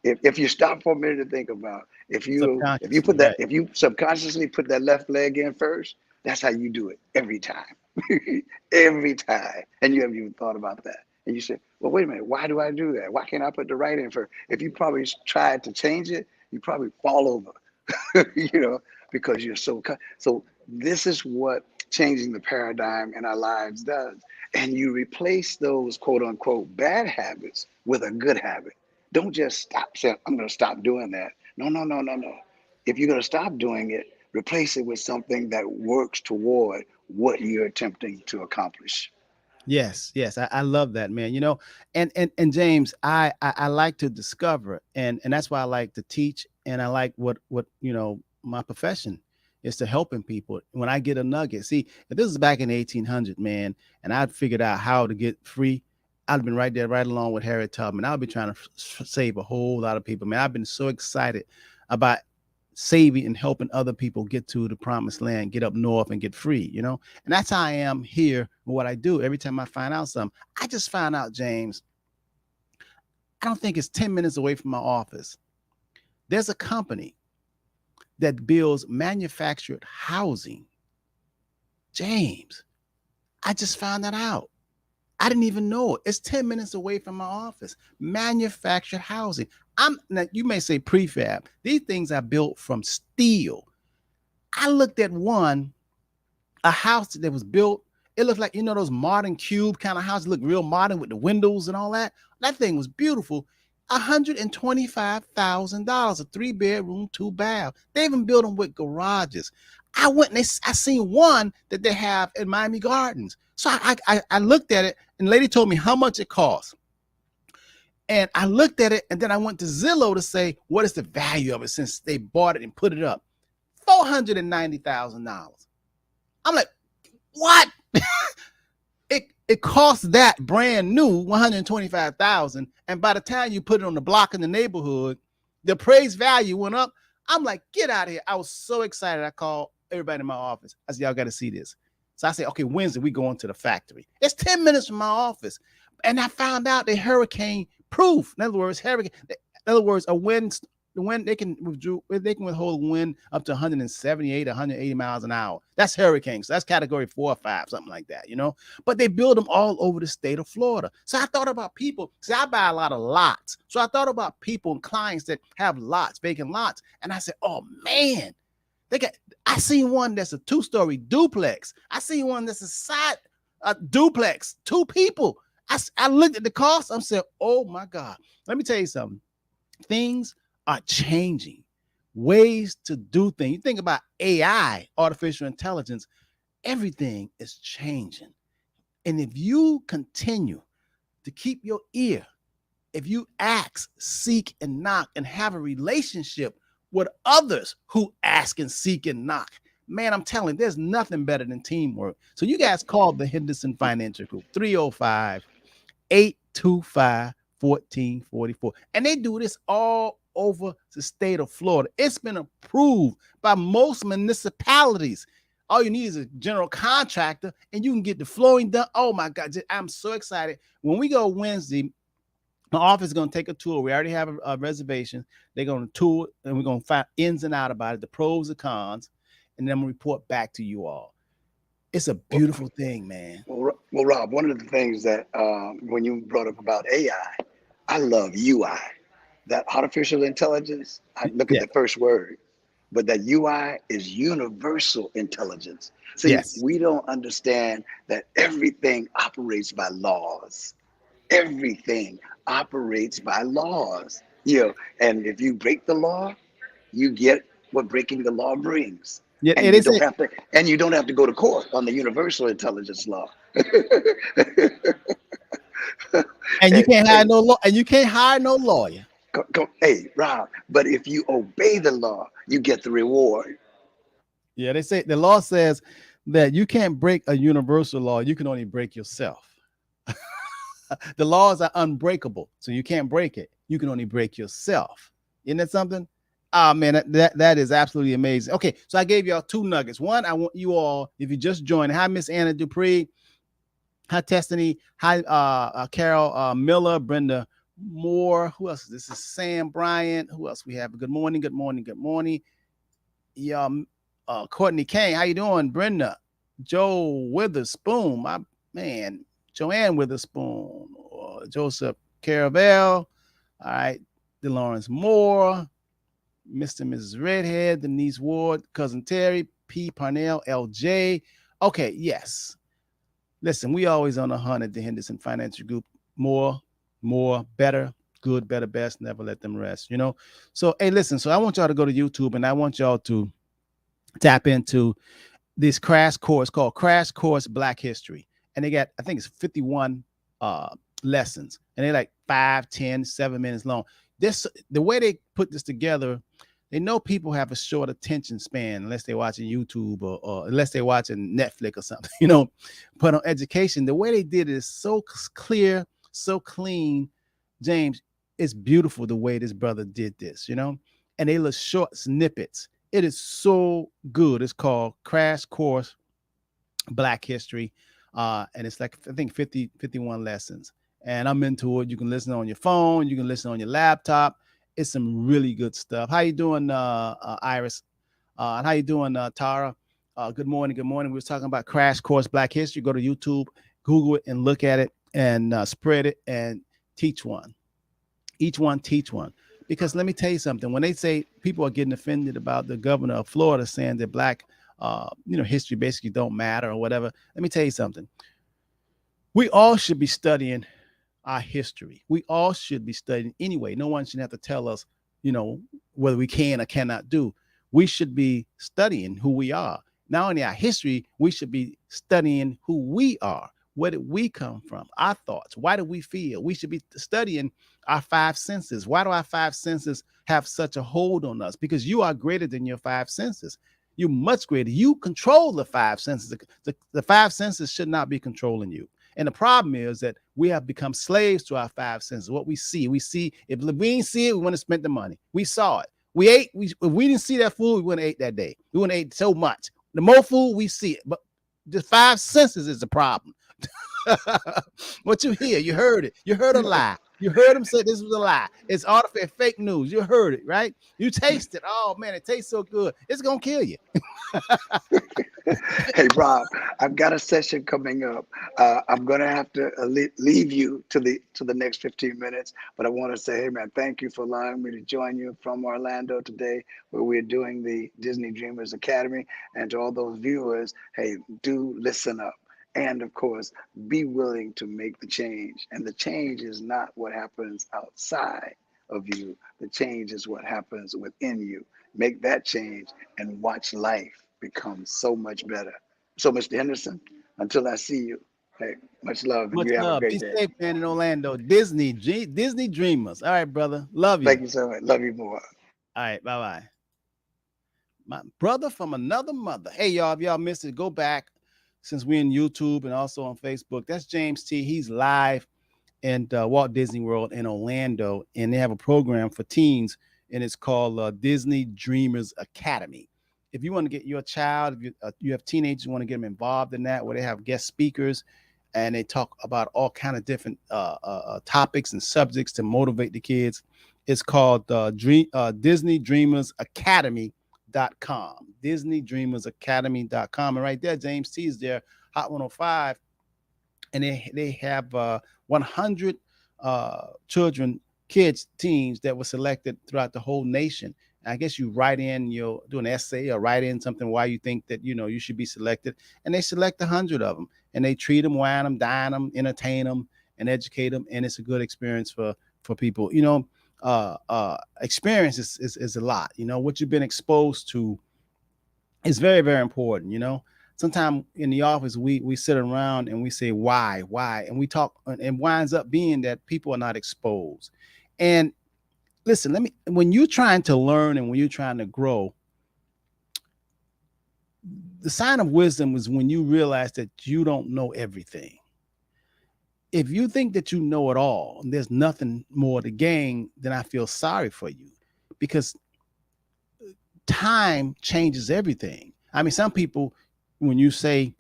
If you stop for a minute to think about, if you subconsciously put that left leg in first, that's how you do it every time. Every time. And you haven't even thought about that. And you say, well, wait a minute, why do I do that? Why can't I put the right in first? If you probably tried to change it, you probably fall over, because you're so this is what changing the paradigm in our lives does. And you replace those quote unquote bad habits with a good habit. Don't just stop saying, I'm going to stop doing that. No. If you're going to stop doing it, replace it with something that works toward what you're attempting to accomplish. Yes. I love that, man. And James, I like to discover, and that's why I like to teach, and I like what my profession is to helping people. When I get a nugget, see, if this is back in 1800, man, and I'd figured out how to get free, I'd have been right there, right along with Harriet Tubman. I'll be trying to save a whole lot of people, man. I've been so excited about saving and helping other people get to the promised land, get up north and get free, you know? And that's how I am here with what I do. Every time I find out something, I just found out, James, I don't think it's 10 minutes away from my office. There's a company that builds manufactured housing. James, I just found that out. I didn't even know it. It's 10 minutes away from my office. Manufactured housing. Now, you may say prefab. These things are built from steel. I looked at a house that was built. It looked like, you know, those modern cube kind of houses, look real modern with the windows and all that. That thing was beautiful. $125,000, a 3-bedroom, 2-bath. They even built them with garages. I went and I seen one that they have in Miami Gardens. So I looked at it, and the lady told me how much it costs. And I looked at it, and then I went to Zillow to say, what is the value of it since they bought it and put it up? $490,000. I'm like, what? It costs that brand new $125,000, and by the time you put it on the block in the neighborhood, the appraised value went up. I'm like, get out of here. I was so excited. I called everybody in my office. I said, y'all got to see this. So I said, okay, Wednesday, we going to the factory. It's 10 minutes from my office. And I found out they're hurricane proof. In other words, a wind, the wind, they can withhold wind up to 178, 180 miles an hour. That's hurricanes. So that's category 4 or 5, something like that, you know? But they build them all over the state of Florida. So I thought about people. See, I buy a lot of lots. So I thought about people and clients that have lots, vacant lots. And I said, oh man, I seen one that's a 2-story duplex. I seen one that's a duplex, 2 people. I looked at the cost. I said, oh my God. Let me tell you something. Things are changing. Ways to do things. You think about AI, artificial intelligence, everything is changing. And if you continue to keep your ear, if you ask, seek, and knock, and have a relationship with others who ask and seek and knock, man, I'm telling you, there's nothing better than teamwork. So you guys call the Henderson Financial Group, 305-825-1444. And they do this all over the state of Florida. It's been approved by most municipalities. All you need is a general contractor, and you can get the flooring done. Oh my God, I'm so excited. When we go Wednesday, my office is going to take a tour. We already have a reservation. They're going to tour, and we're going to find ins and out about it, the pros and cons, and then we'll report back to you all. It's a beautiful thing, man. Well, Rob, one of the things that when you brought up about AI, I love UI, that artificial intelligence. I look at the first word, but that UI is universal intelligence. See, we don't understand that everything operates by laws. Everything operates by laws, you know, and if you break the law, you get what breaking the law brings. Yeah, and you don't have to go to court on the universal intelligence law. And you can't hire no law, and you can't hire no lawyer. Hey, Rob, but if you obey the law, you get the reward. Yeah, they say the law says that you can't break a universal law, you can only break yourself. The laws are unbreakable, so you can't break it. You can only break yourself. Isn't that something? Oh man, that is absolutely amazing. Okay, so I gave y'all 2 nuggets. One, I want you all, if you just joined, hi Miss Anna Dupree, hi Destiny, hi Carol Miller, Brenda Moore. Who else? This is Sam Bryant. Who else we have? Good morning, good morning, good morning. Yeah, Courtney Kane, how you doing? Brenda, Joe Witherspoon, my man. Joanne Witherspoon, Joseph Caravel, all right, DeLawrence Moore, Mr. and Mrs. Redhead, Denise Ward, Cousin Terry, P. Parnell, LJ. Okay, yes. Listen, we always on the hunt at the Henderson Financial Group. More, better, good, better, best, never let them rest, you know? So, hey, listen, so I want y'all to go to YouTube, and I want y'all to tap into this crash course called Crash Course Black History. And they got, I think it's 51 lessons, and they're like 5, 10, 7 minutes long. The way they put this together, They know people have a short attention span unless they're watching YouTube or unless they're watching Netflix or something, you know. But on education, the way they did it is so clear, so clean. James, it's beautiful the way this brother did this, you know. And they look short snippets. It is so good. It's called Crash Course Black History. And it's like, I think 51 lessons. And I'm into it. You can listen on your phone. You can listen on your laptop. It's some really good stuff. How you doing, Iris? And how you doing, Tara? Good morning. Good morning. We were talking about Crash Course Black History. Go to YouTube, Google it, and look at it, and spread it, and teach one. Each one teach one. Because let me tell you something. When they say people are getting offended about the governor of Florida saying that Black, history basically don't matter or whatever, let me tell you something. We all should be studying our history. We all should be studying anyway. No one should have to tell us, whether we can or cannot do. We should be studying who we are. Not only our history, we should be studying who we are. Where did we come from? Our thoughts. Why do we feel? We should be studying our five senses. Why do our five senses have such a hold on us? Because you are greater than your five senses. You're much greater. You control the five senses. The five senses should not be controlling you. And the problem is that we have become slaves to our five senses. What we see, if we didn't see it, we wouldn't have spent the money. We saw it. We ate. If we didn't see that food, we wouldn't have ate that day. We wouldn't have ate so much. The more food we see it, but the five senses is the problem. What you hear, you heard it. You heard a lie. You heard him say this was a lie. It's artificial, fake news. You heard it, right? You taste it. Oh man, it tastes so good. It's gonna kill you. Hey Rob, I've got a session coming up. I'm gonna have to leave you to the next 15 minutes, but I want to say, hey man, thank you for allowing me to join you from Orlando today, where we're doing the Disney Dreamers Academy. And to all those viewers, hey, do listen up. And of course, be willing to make the change. And the change is not what happens outside of you. The change is what happens within you. Make that change and watch life become so much better. So, Mr. Henderson, until I see you, hey, much love. And Much you have love. a great Be day. safe, man, in Orlando. Disney Dreamers. All right, brother. Love you. Thank you so much. Love you more. All right, bye-bye. My brother from another mother. Hey, y'all, if y'all missed it, go back. Since we're in YouTube and also on Facebook, that's James T. He's live in Walt Disney World in Orlando, and they have a program for teens, and it's called Disney Dreamers Academy. If you want to get your child, if you have teenagers, you want to get them involved in that, where they have guest speakers, and they talk about all kind of different topics and subjects to motivate the kids. It's called Disney Dreamers Academy. DisneyDreamersAcademy.com. And right there, James T is there, Hot 105. And they have 100 children, kids, teens that were selected throughout the whole nation. And I guess you write in, you'll do an essay or write in something why you think that, you should be selected. And they select 100 of them. And they treat them, wine them, dine them, entertain them, and educate them. And it's a good experience for people. Experience is a lot. What you've been exposed to is very, very important. Sometimes in the office we sit around and we say why, and we talk, and winds up being that people are not exposed. And listen, when you're trying to learn and when you're trying to grow, the sign of wisdom is when you realize that you don't know everything. If you think that you know it all and there's nothing more to gain, then I feel sorry for you, because time changes everything. I mean, some people, when you say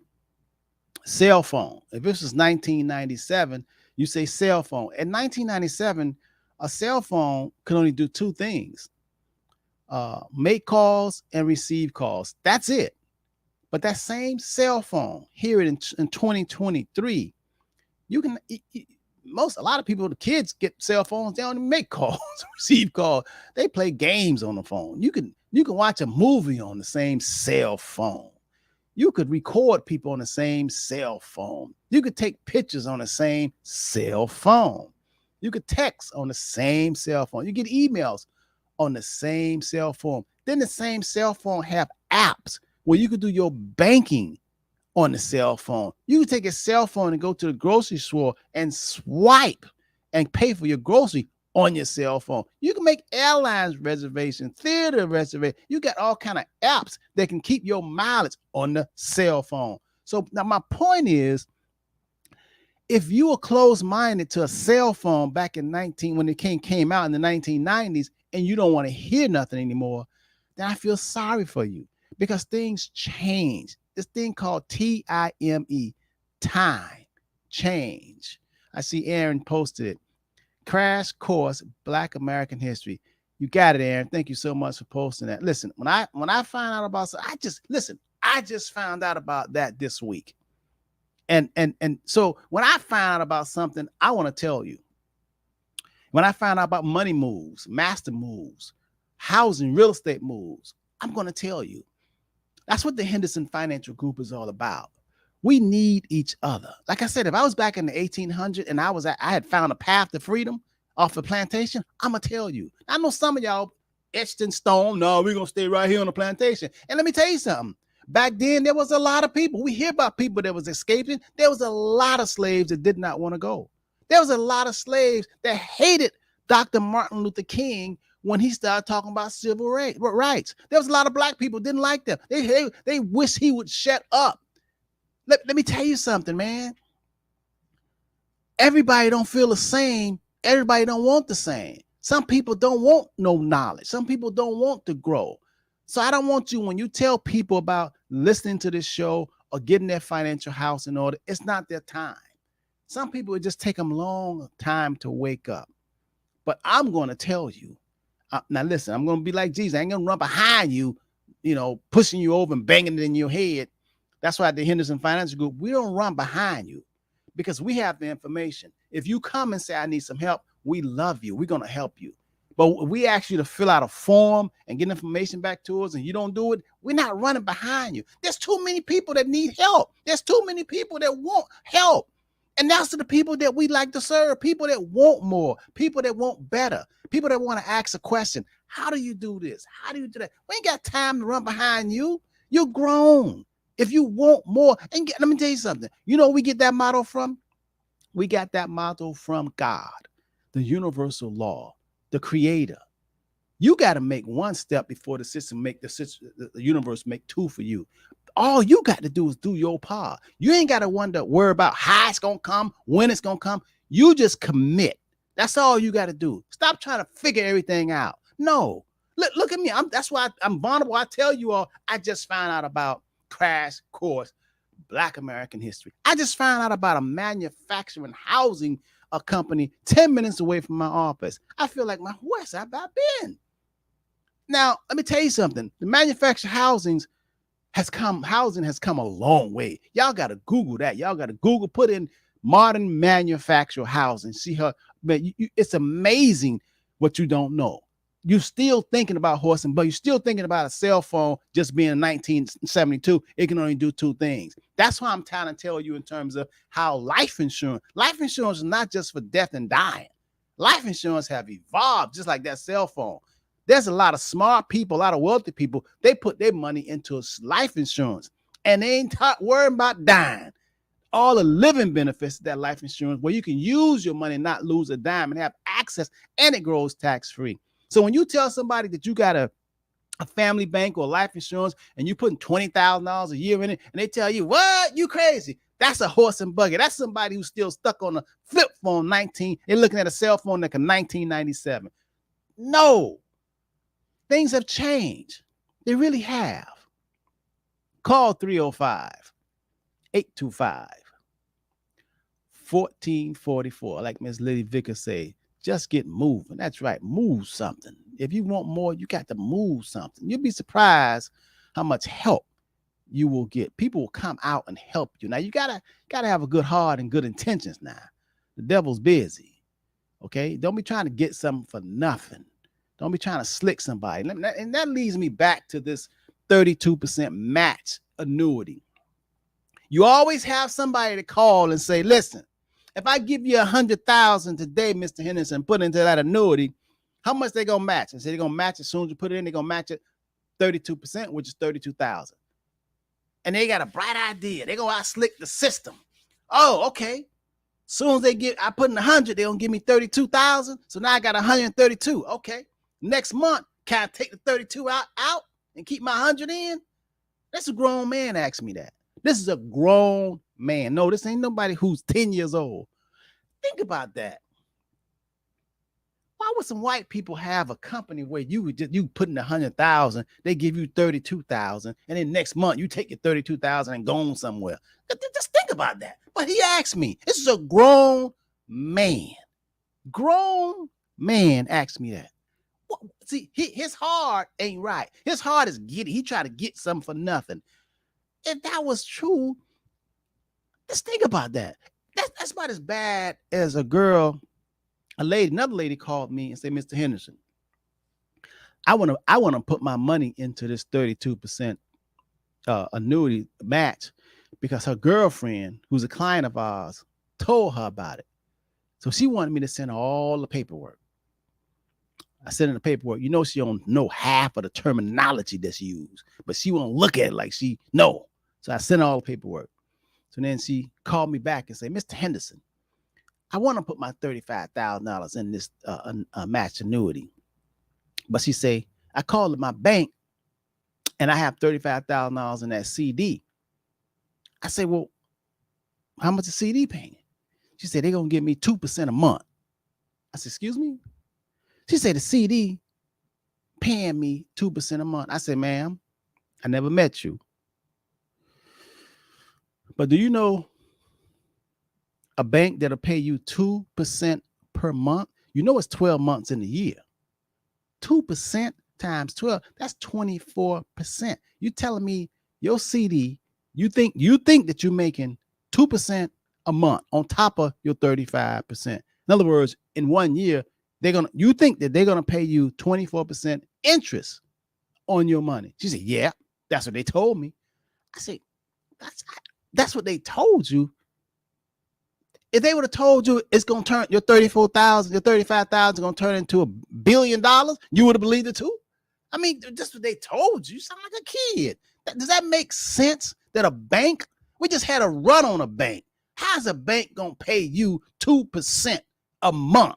cell phone, if this was 1997, you say cell phone. In 1997, a cell phone could only do two things: make calls and receive calls. That's it. But that same cell phone here in 2023, you can a lot of people, the kids get cell phones, they don't even make calls, receive calls. They play games on the phone. You can watch a movie on the same cell phone. You could record people on the same cell phone. You could take pictures on the same cell phone. You could text on the same cell phone. You get emails on the same cell phone. Then the same cell phone have apps where you could do your banking on the cell phone. You can take a cell phone and go to the grocery store and swipe and pay for your grocery on your cell phone. You can make airlines reservations, theater reservations. You got all kind of apps that can keep your mileage on the cell phone. So now my point is, if you were closed-minded to a cell phone back in when it came out in the 1990s, and you don't want to hear nothing anymore, then I feel sorry for you, because things change. This thing called TIME, time, change. I see Aaron posted it. Crash Course Black American History. You got it, Aaron. Thank you so much for posting that. Listen, when I find out about, I just found out about that this week. And so when I find out about something, I want to tell you. When I find out about money moves, master moves, housing, real estate moves, I'm going to tell you. That's what the Henderson Financial Group is all about. We need each other. Like I said, if I was back in the 1800s and I had found a path to freedom off the plantation, I'm going to tell you. I know some of y'all etched in stone. No, we're going to stay right here on the plantation. And let me tell you something. Back then, there was a lot of people. We hear about people that was escaping. There was a lot of slaves that did not want to go. There was a lot of slaves that hated Dr. Martin Luther King when he started talking about civil rights. There was a lot of black people didn't like them. They wish he would shut up. Let me tell you something, man. Everybody don't feel the same. Everybody don't want the same. Some people don't want no knowledge. Some people don't want to grow. So I don't want you, when you tell people about listening to this show or getting their financial house in order, it's not their time. Some people, it just take them a long time to wake up. But I'm going to tell you, now listen, I'm going to be like Jesus. I ain't going to run behind you, pushing you over and banging it in your head. That's why at the Henderson Financial Group, we don't run behind you, because we have the information. If you come and say, I need some help, we love you. We're going to help you. But we ask you to fill out a form and get information back to us, and you don't do it, we're not running behind you. There's too many people that need help. There's too many people that want help. And that's the people that we like to serve, people that want more, people that want better, people that want to ask a question. How do you do this? How do you do that? We ain't got time to run behind you. You're grown. If you want more, and let me tell you something. You know where we get that motto from? We got that motto from God, the universal law, the creator. You got to make one step before the system the universe make two for you. All you got to do is do your part. You ain't got to worry about how it's going to come, when it's going to come. You just commit. That's all you got to do. Stop trying to figure everything out. No, look at me. That's why I'm vulnerable. I tell you all, I just found out about Crash Course Black American History. I just found out about a manufacturing housing company 10 minutes away from my office. I feel like, where's have I been? Now, let me tell you something. The manufactured housing has come a long way. Y'all got to Google that. Y'all got to put in modern manufactured housing. See her, man, it's amazing what you don't know. You're still thinking about horse and buggy. You're still thinking about a cell phone just being in 1972. It can only do two things. That's why I'm trying to tell you in terms of how life insurance is not just for death and dying. Life insurance have evolved just like that cell phone. There's a lot of smart people, a lot of wealthy people. They put their money into life insurance, and they ain't worrying about dying. All the living benefits of that life insurance, where you can use your money, not lose a dime, and have access, and it grows tax-free. So when you tell somebody that you got a family bank or life insurance and you putting $20,000 a year in it, and they tell you, what? You crazy. That's a horse and buggy. That's somebody who's still stuck on a flip phone they're looking at a cell phone like a 1997. No. Things have changed. They really have. Call 305-825-1444. Like Miss Liddy Vickers say, just get moving. That's right. Move something. If you want more, you got to move something. You'll be surprised how much help you will get. People will come out and help you. Now, you gotta have a good heart and good intentions now. The devil's busy. Okay? Don't be trying to get something for nothing. Don't be trying to slick somebody. And that leads me back to this 32% match annuity. You always have somebody to call and say, listen, if I give you $100,000 today, Mr. Henderson, put into that annuity, how much they gonna match? And say they're gonna match as soon as you put it in, they're gonna match it 32%, which is $32,000. And they got a bright idea. They're gonna out slick the system. Oh, okay. Soon as they get, I put in 100, they gonna give me 32,000. So now I got 132. Okay. Next month, can I take the 32 out and keep my 100 in? That's a grown man asked me that. This is a grown man. No, this ain't nobody who's 10 years old. Think about that. Why would some white people have a company where you put in 100,000, they give you 32,000, and then next month you take your 32,000 and go on somewhere? Just think about that. But he asked me. This is a grown man. Grown man asked me that. See, his heart ain't right. His heart is giddy. He tried to get something for nothing. If that was true, just think about that. That's about as bad as another lady called me and said, Mr. Henderson, I want to put my money into this 32% annuity match because her girlfriend, who's a client of ours, told her about it. So she wanted me to send her all the paperwork. I sent her the paperwork. You know, she don't know half of the terminology that's used, but she won't look at it like she know. So I sent her all the paperwork. So then she called me back and said, Mr. Henderson, I want to put my $35,000 in this match annuity. But she say, I called my bank and I have $35,000 in that CD. I say, well, how much is CD paying? She said, they're going to give me 2% a month. I said, excuse me? She said, the CD paying me 2% a month. I said, ma'am, I never met you. But do you know a bank that'll pay you 2% per month? You know, it's 12 months in a year. 2% times 12, that's 24%. You telling me your CD, you think that you're making 2% a month on top of your 35%. In other words, in 1 year, you think that they're gonna pay you 24% interest on your money. She said, yeah, that's what they told me. I said, that's what they told you. If they would have told you it's gonna turn your 34,000, your 35,000 gonna turn into $1 billion, you would have believed it too. I mean, that's what they told you. You sound like a kid. Does that make sense? That a bank, we just had a run on a bank. How's a bank gonna pay you 2% a month?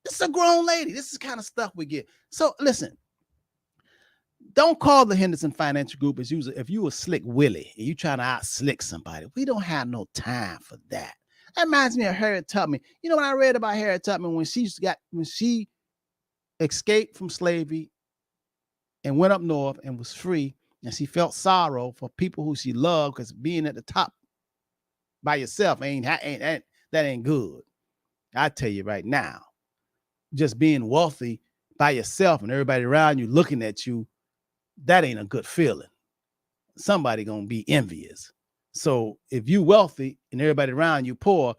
This is a grown lady. This is the kind of stuff we get. So listen, don't call the Henderson Financial Group as usual if you a slick Willie and you trying to out slick somebody. We don't have no time for that. That reminds me of Harriet Tubman. You know, when I read about Harriet Tubman, when she escaped from slavery and went up north and was free, and she felt sorrow for people who she loved, because being at the top by yourself that ain't good. I tell you right now, just being wealthy by yourself and everybody around you looking at you, that ain't a good feeling. Somebody gonna be envious. So if you wealthy and everybody around you poor,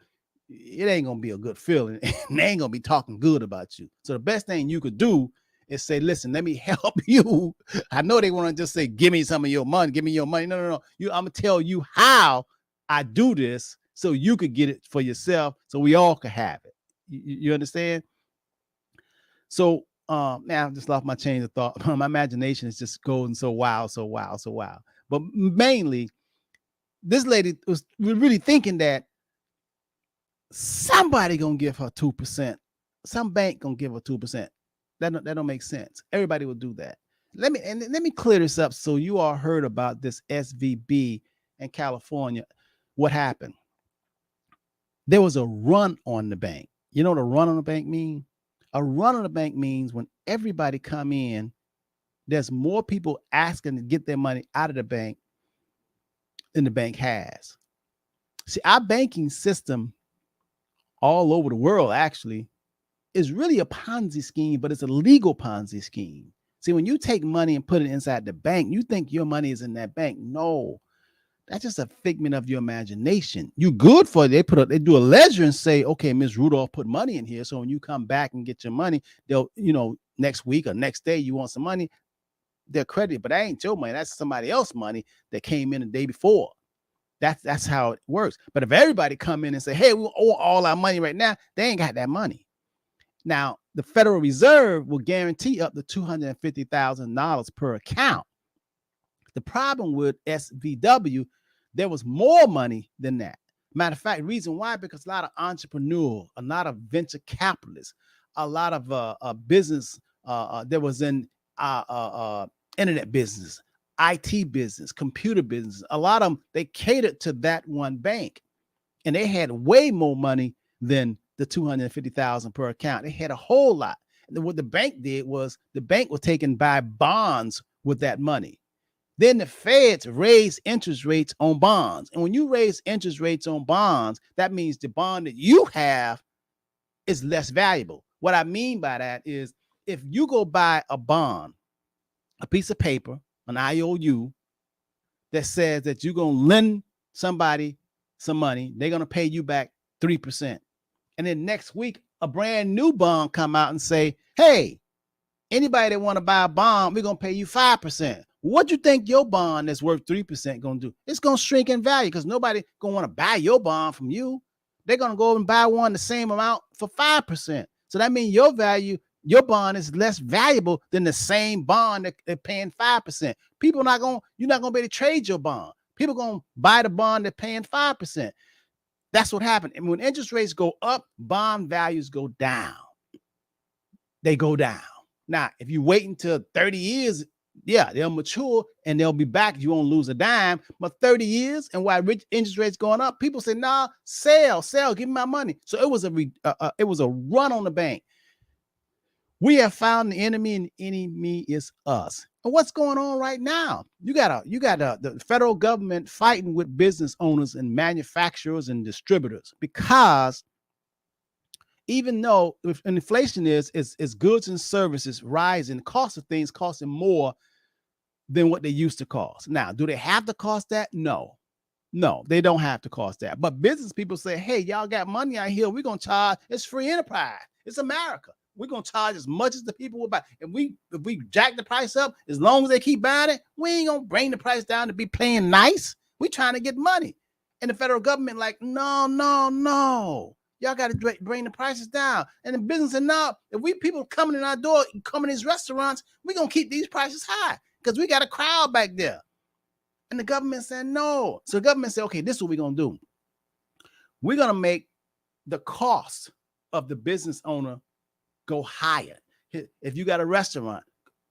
it ain't gonna be a good feeling. And they ain't gonna be talking good about you. So the best thing you could do is say, listen, let me help you. I know they want to just say, give me some of your money, give me your money. No. I'm gonna tell you how I do this so you could get it for yourself, so we all could have it. You understand? So now I've just lost my chain of thought. My imagination is just going so wild. But mainly, this lady was really thinking that somebody gonna give her 2%. Some bank gonna give her 2%. That don't make sense. Everybody will do that. Let me clear this up so you all heard about this SVB in California. What happened? There was a run on the bank. You know what a run on the bank mean? A run on the bank means when everybody come in, there's more people asking to get their money out of the bank than the bank has. See, our banking system all over the world actually is really a Ponzi scheme, but it's a legal Ponzi scheme. See, when you take money and put it inside the bank, you think your money is in that bank. No, that's just a figment of your imagination. You good for it. They do a ledger and say, okay, Ms. Rudolph put money in here. So when you come back and get your money, they'll, next week or next day, you want some money, they'll credit it. But that ain't your money. That's somebody else's money that came in the day before. That's how it works. But if everybody come in and say, hey, we owe all our money right now, they ain't got that money. Now, the Federal Reserve will guarantee up to $250,000 per account. The problem with SVW, there was more money than that. Matter of fact, reason why, because a lot of entrepreneurs, a lot of venture capitalists, a lot of business that was in internet business, IT business, computer business, a lot of them, they catered to that one bank, and they had way more money than the 250,000 per account. They had a whole lot. And what the bank did was the bank was taken by bonds with that money. Then the feds raise interest rates on bonds. And when you raise interest rates on bonds, that means the bond that you have is less valuable. What I mean by that is if you go buy a bond, a piece of paper, an IOU that says that you're going to lend somebody some money, they're going to pay you back 3%. And then next week, a brand new bond come out and say, hey, anybody that want to buy a bond, we're going to pay you 5%. What do you think your bond that's worth 3% going to do? It's going to shrink in value because nobody going to want to buy your bond from you. They're going to go and buy one the same amount for 5%. So that means your value, your bond is less valuable than the same bond that they're paying 5%. You're not going to be able to trade your bond. People going to buy the bond they're paying 5%. That's what happened. And when interest rates go up, bond values go down. They go down. Now, if you wait until 30 years, yeah, they'll mature and they'll be back. You won't lose a dime. But 30 years and why interest rates going up, people say, nah, sell, give me my money. So it was a run on the bank. We have found the enemy, and the enemy is us. And what's going on right now? You got the federal government fighting with business owners and manufacturers and distributors, because even though inflation is goods and services rising, the cost of things costing more than what they used to cost. Now, do they have to cost that? No, they don't have to cost that. But business people say, hey, y'all got money out here. We're going to charge. It's free enterprise. It's America. We're going to charge as much as the people will buy. If we jack the price up, as long as they keep buying it, we ain't going to bring the price down to be playing nice. We trying to get money. And the federal government like, no. Y'all got to bring the prices down. And the business said, no, if we people coming in our door, coming in these restaurants, we're going to keep these prices high because we got a crowd back there. And the government said, no. So the government said, okay, this is what we're going to do. We're going to make the cost of the business owner go higher. If you got a restaurant,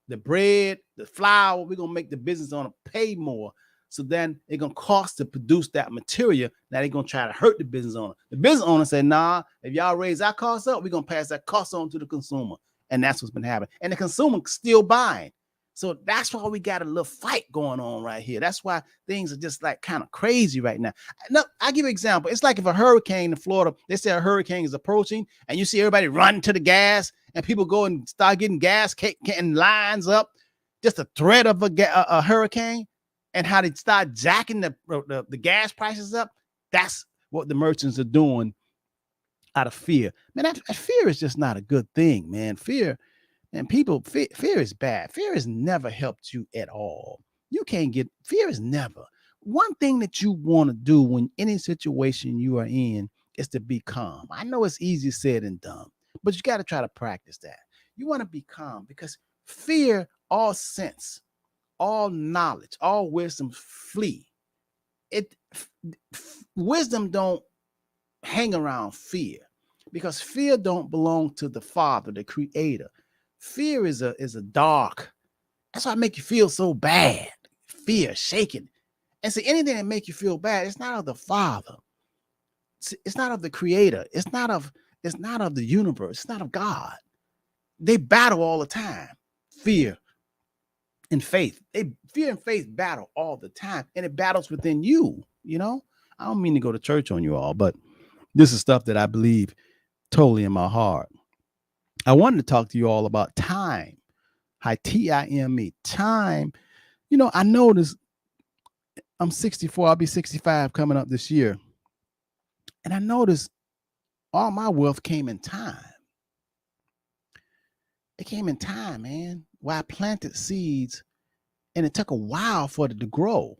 the bread, the flour, we're going to make the business owner pay more. So then it's going to cost to produce that material. Now they're going to try to hurt the business owner. The business owner said, nah, if y'all raise our costs up, we're going to pass that cost on to the consumer. And that's what's been happening. And the consumer still buying. So that's why we got a little fight going on right here. That's why things are just like kind of crazy right now. No, I'll give you an example. It's like if a hurricane in Florida, they say a hurricane is approaching and you see everybody run to the gas and people go and start getting gas and lines up. Just a threat of a hurricane and how they start jacking the gas prices up. That's what the merchants are doing out of fear. Man, that fear is just not a good thing, man. Fear. And people, fear is bad. Fear has never helped you at all. Fear is never. One thing that you want to do when any situation you are in is to be calm. I know it's easier said than done, but you got to try to practice that. You want to be calm because fear, all sense, all knowledge, all wisdom flee. Wisdom don't hang around fear because fear don't belong to the Father, the Creator. Fear is a dark. That's why it make you feel so bad. Fear, shaking. And see, anything that make you feel bad, it's not of the Father. It's not of the Creator. It's not of the universe. It's not of God. They battle all the time. Fear and faith. Fear and faith battle all the time. And it battles within you, you know? I don't mean to go to church on you all, but this is stuff that I believe totally in my heart. I wanted to talk to you all about time. Time. Time. You know, I noticed I'm 64. I'll be 65 coming up this year. And I noticed all my wealth came in time. It came in time, man. Where I planted seeds and it took a while for it to grow.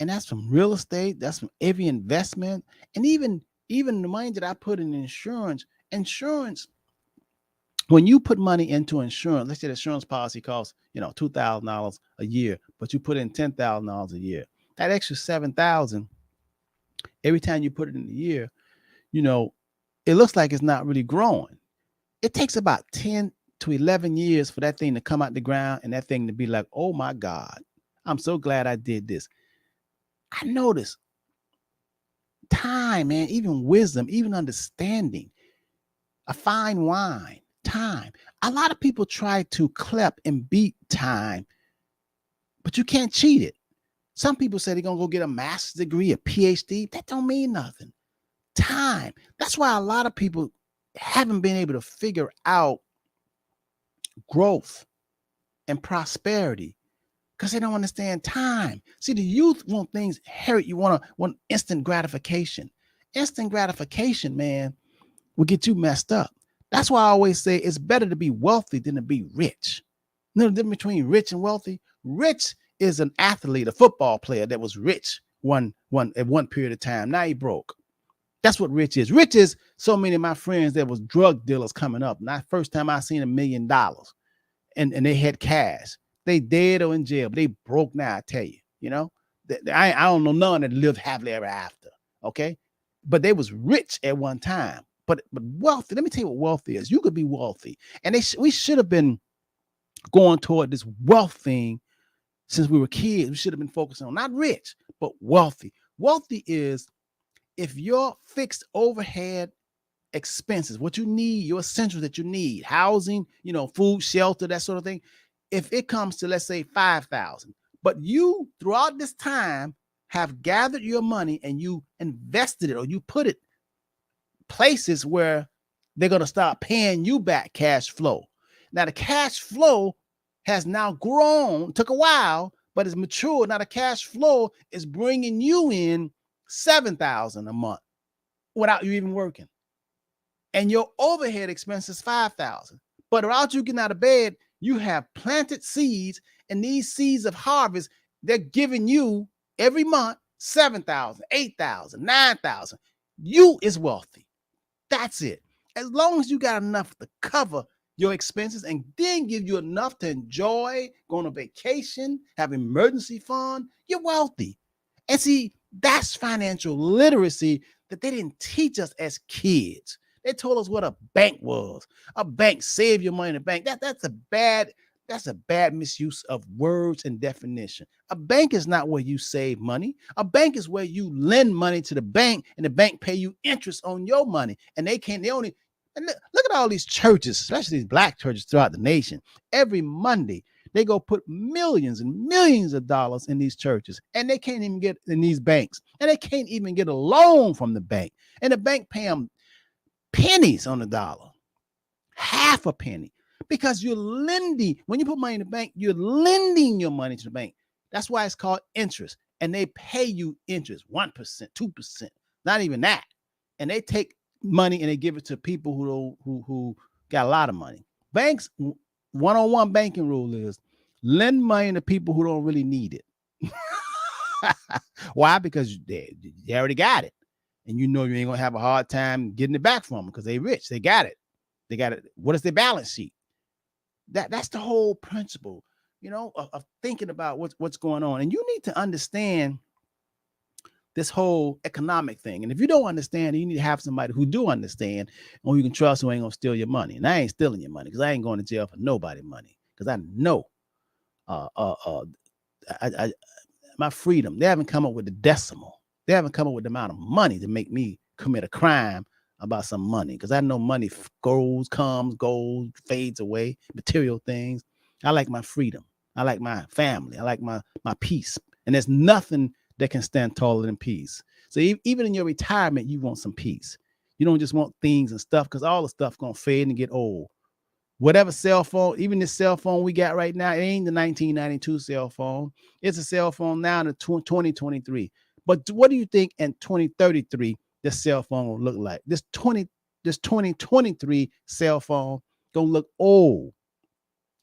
And that's from real estate. That's from every investment. And even the money that I put in insurance, when you put money into insurance, let's say the insurance policy costs, $2,000 a year, but you put in $10,000 a year. That extra $7,000 every time you put it in the year, you know, it looks like it's not really growing. It takes about 10 to 11 years for that thing to come out the ground and that thing to be like, oh my God, I'm so glad I did this. I notice time, man, even wisdom, even understanding, a fine wine, time. A lot of people try to clip and beat time, but you can't cheat it. Some people say they're going to go get a master's degree, a PhD. That don't mean nothing. Time. That's why a lot of people haven't been able to figure out growth and prosperity because they don't understand time. See, the youth want things, Harry, you want instant gratification. Instant gratification, man, will get you messed up. That's why I always say it's better to be wealthy than to be rich. You know the difference between rich and wealthy? Rich is an athlete, a football player that was rich at one period of time. Now he broke. That's what rich is. Rich is so many of my friends that was drug dealers coming up. Not first time I seen $1 million and they had cash. They dead or in jail, but they broke now, I tell you. You know, I don't know none that lived happily ever after. Okay. But they was rich at one time. But wealthy, let me tell you what wealthy is. You could be wealthy. And we should have been going toward this wealth thing since we were kids. We should have been focusing on not rich, but wealthy. Wealthy is if your fixed overhead expenses, what you need, your essentials that you need, housing, you know, food, shelter, that sort of thing. If it comes to, let's say, 5,000, but you throughout this time have gathered your money and you invested it or you put it places where they're going to start paying you back cash flow. Now the cash flow has now grown, took a while, but it's mature. Now the cash flow is bringing you in $7,000 a month without you even working. And your overhead expense is $5,000. But without you getting out of bed, you have planted seeds, and these seeds of harvest, they're giving you every month $7,000, $8,000, $9,000. You is wealthy. That's it. As long as you got enough to cover your expenses and then give you enough to enjoy, go on a vacation, have emergency fund, you're wealthy. And see, that's financial literacy that they didn't teach us as kids. They told us what a bank was. A bank, save your money in a bank. That's a bad misuse of words and definition. A bank is not where you save money. A bank is where you lend money to the bank and the bank pay you interest on your money. And look at all these churches, especially these black churches throughout the nation. Every Monday, they go put millions and millions of dollars in these churches, and they can't even get in these banks, and they can't even get a loan from the bank. And the bank pay them pennies on the dollar, half a penny, because you're lending. When you put money in the bank, you're lending your money to the bank. That's why it's called interest. And they pay you interest, 1%, 2%, not even that. And they take money and they give it to people who got a lot of money. Banks, one-on-one banking rule is lend money to people who don't really need it. Why? Because they already got it. And you know you ain't gonna have a hard time getting it back from them because they rich. They got it. They got it. What is their balance sheet? That's the whole principle, you know, of thinking about what's going on. And you need to understand this whole economic thing. And if you don't understand, you need to have somebody who do understand and who you can trust, who ain't gonna steal your money. And I ain't stealing your money because I ain't going to jail for nobody money. Because I know my freedom. They haven't come up with the decimal. They haven't come up with the amount of money to make me commit a crime about some money. Because I know money goes, comes, goes, fades away, material things. I like my freedom. I like my family. I like my peace. And there's nothing that can stand taller than peace. So even in your retirement, you want some peace. You don't just want things and stuff because all the stuff gonna fade and get old. Whatever cell phone, even this cell phone we got right now, it ain't the 1992 cell phone. It's a cell phone now in 2023. But what do you think in 2033 this cell phone will look like? This 2023 cell phone gonna look old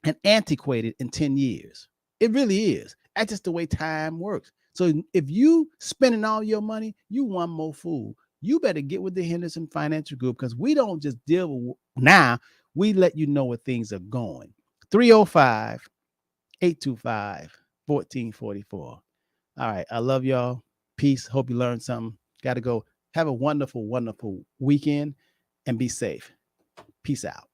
and antiquated in 10 years. It really is. That's just the way time works. So if you spending all your money, you one more fool. You better get with the Henderson Financial Group because we don't just deal with now. We let you know where things are going. 305-825-1444. All right. I love y'all. Peace. Hope you learned something. Got to go. Have a wonderful, wonderful weekend and be safe. Peace out.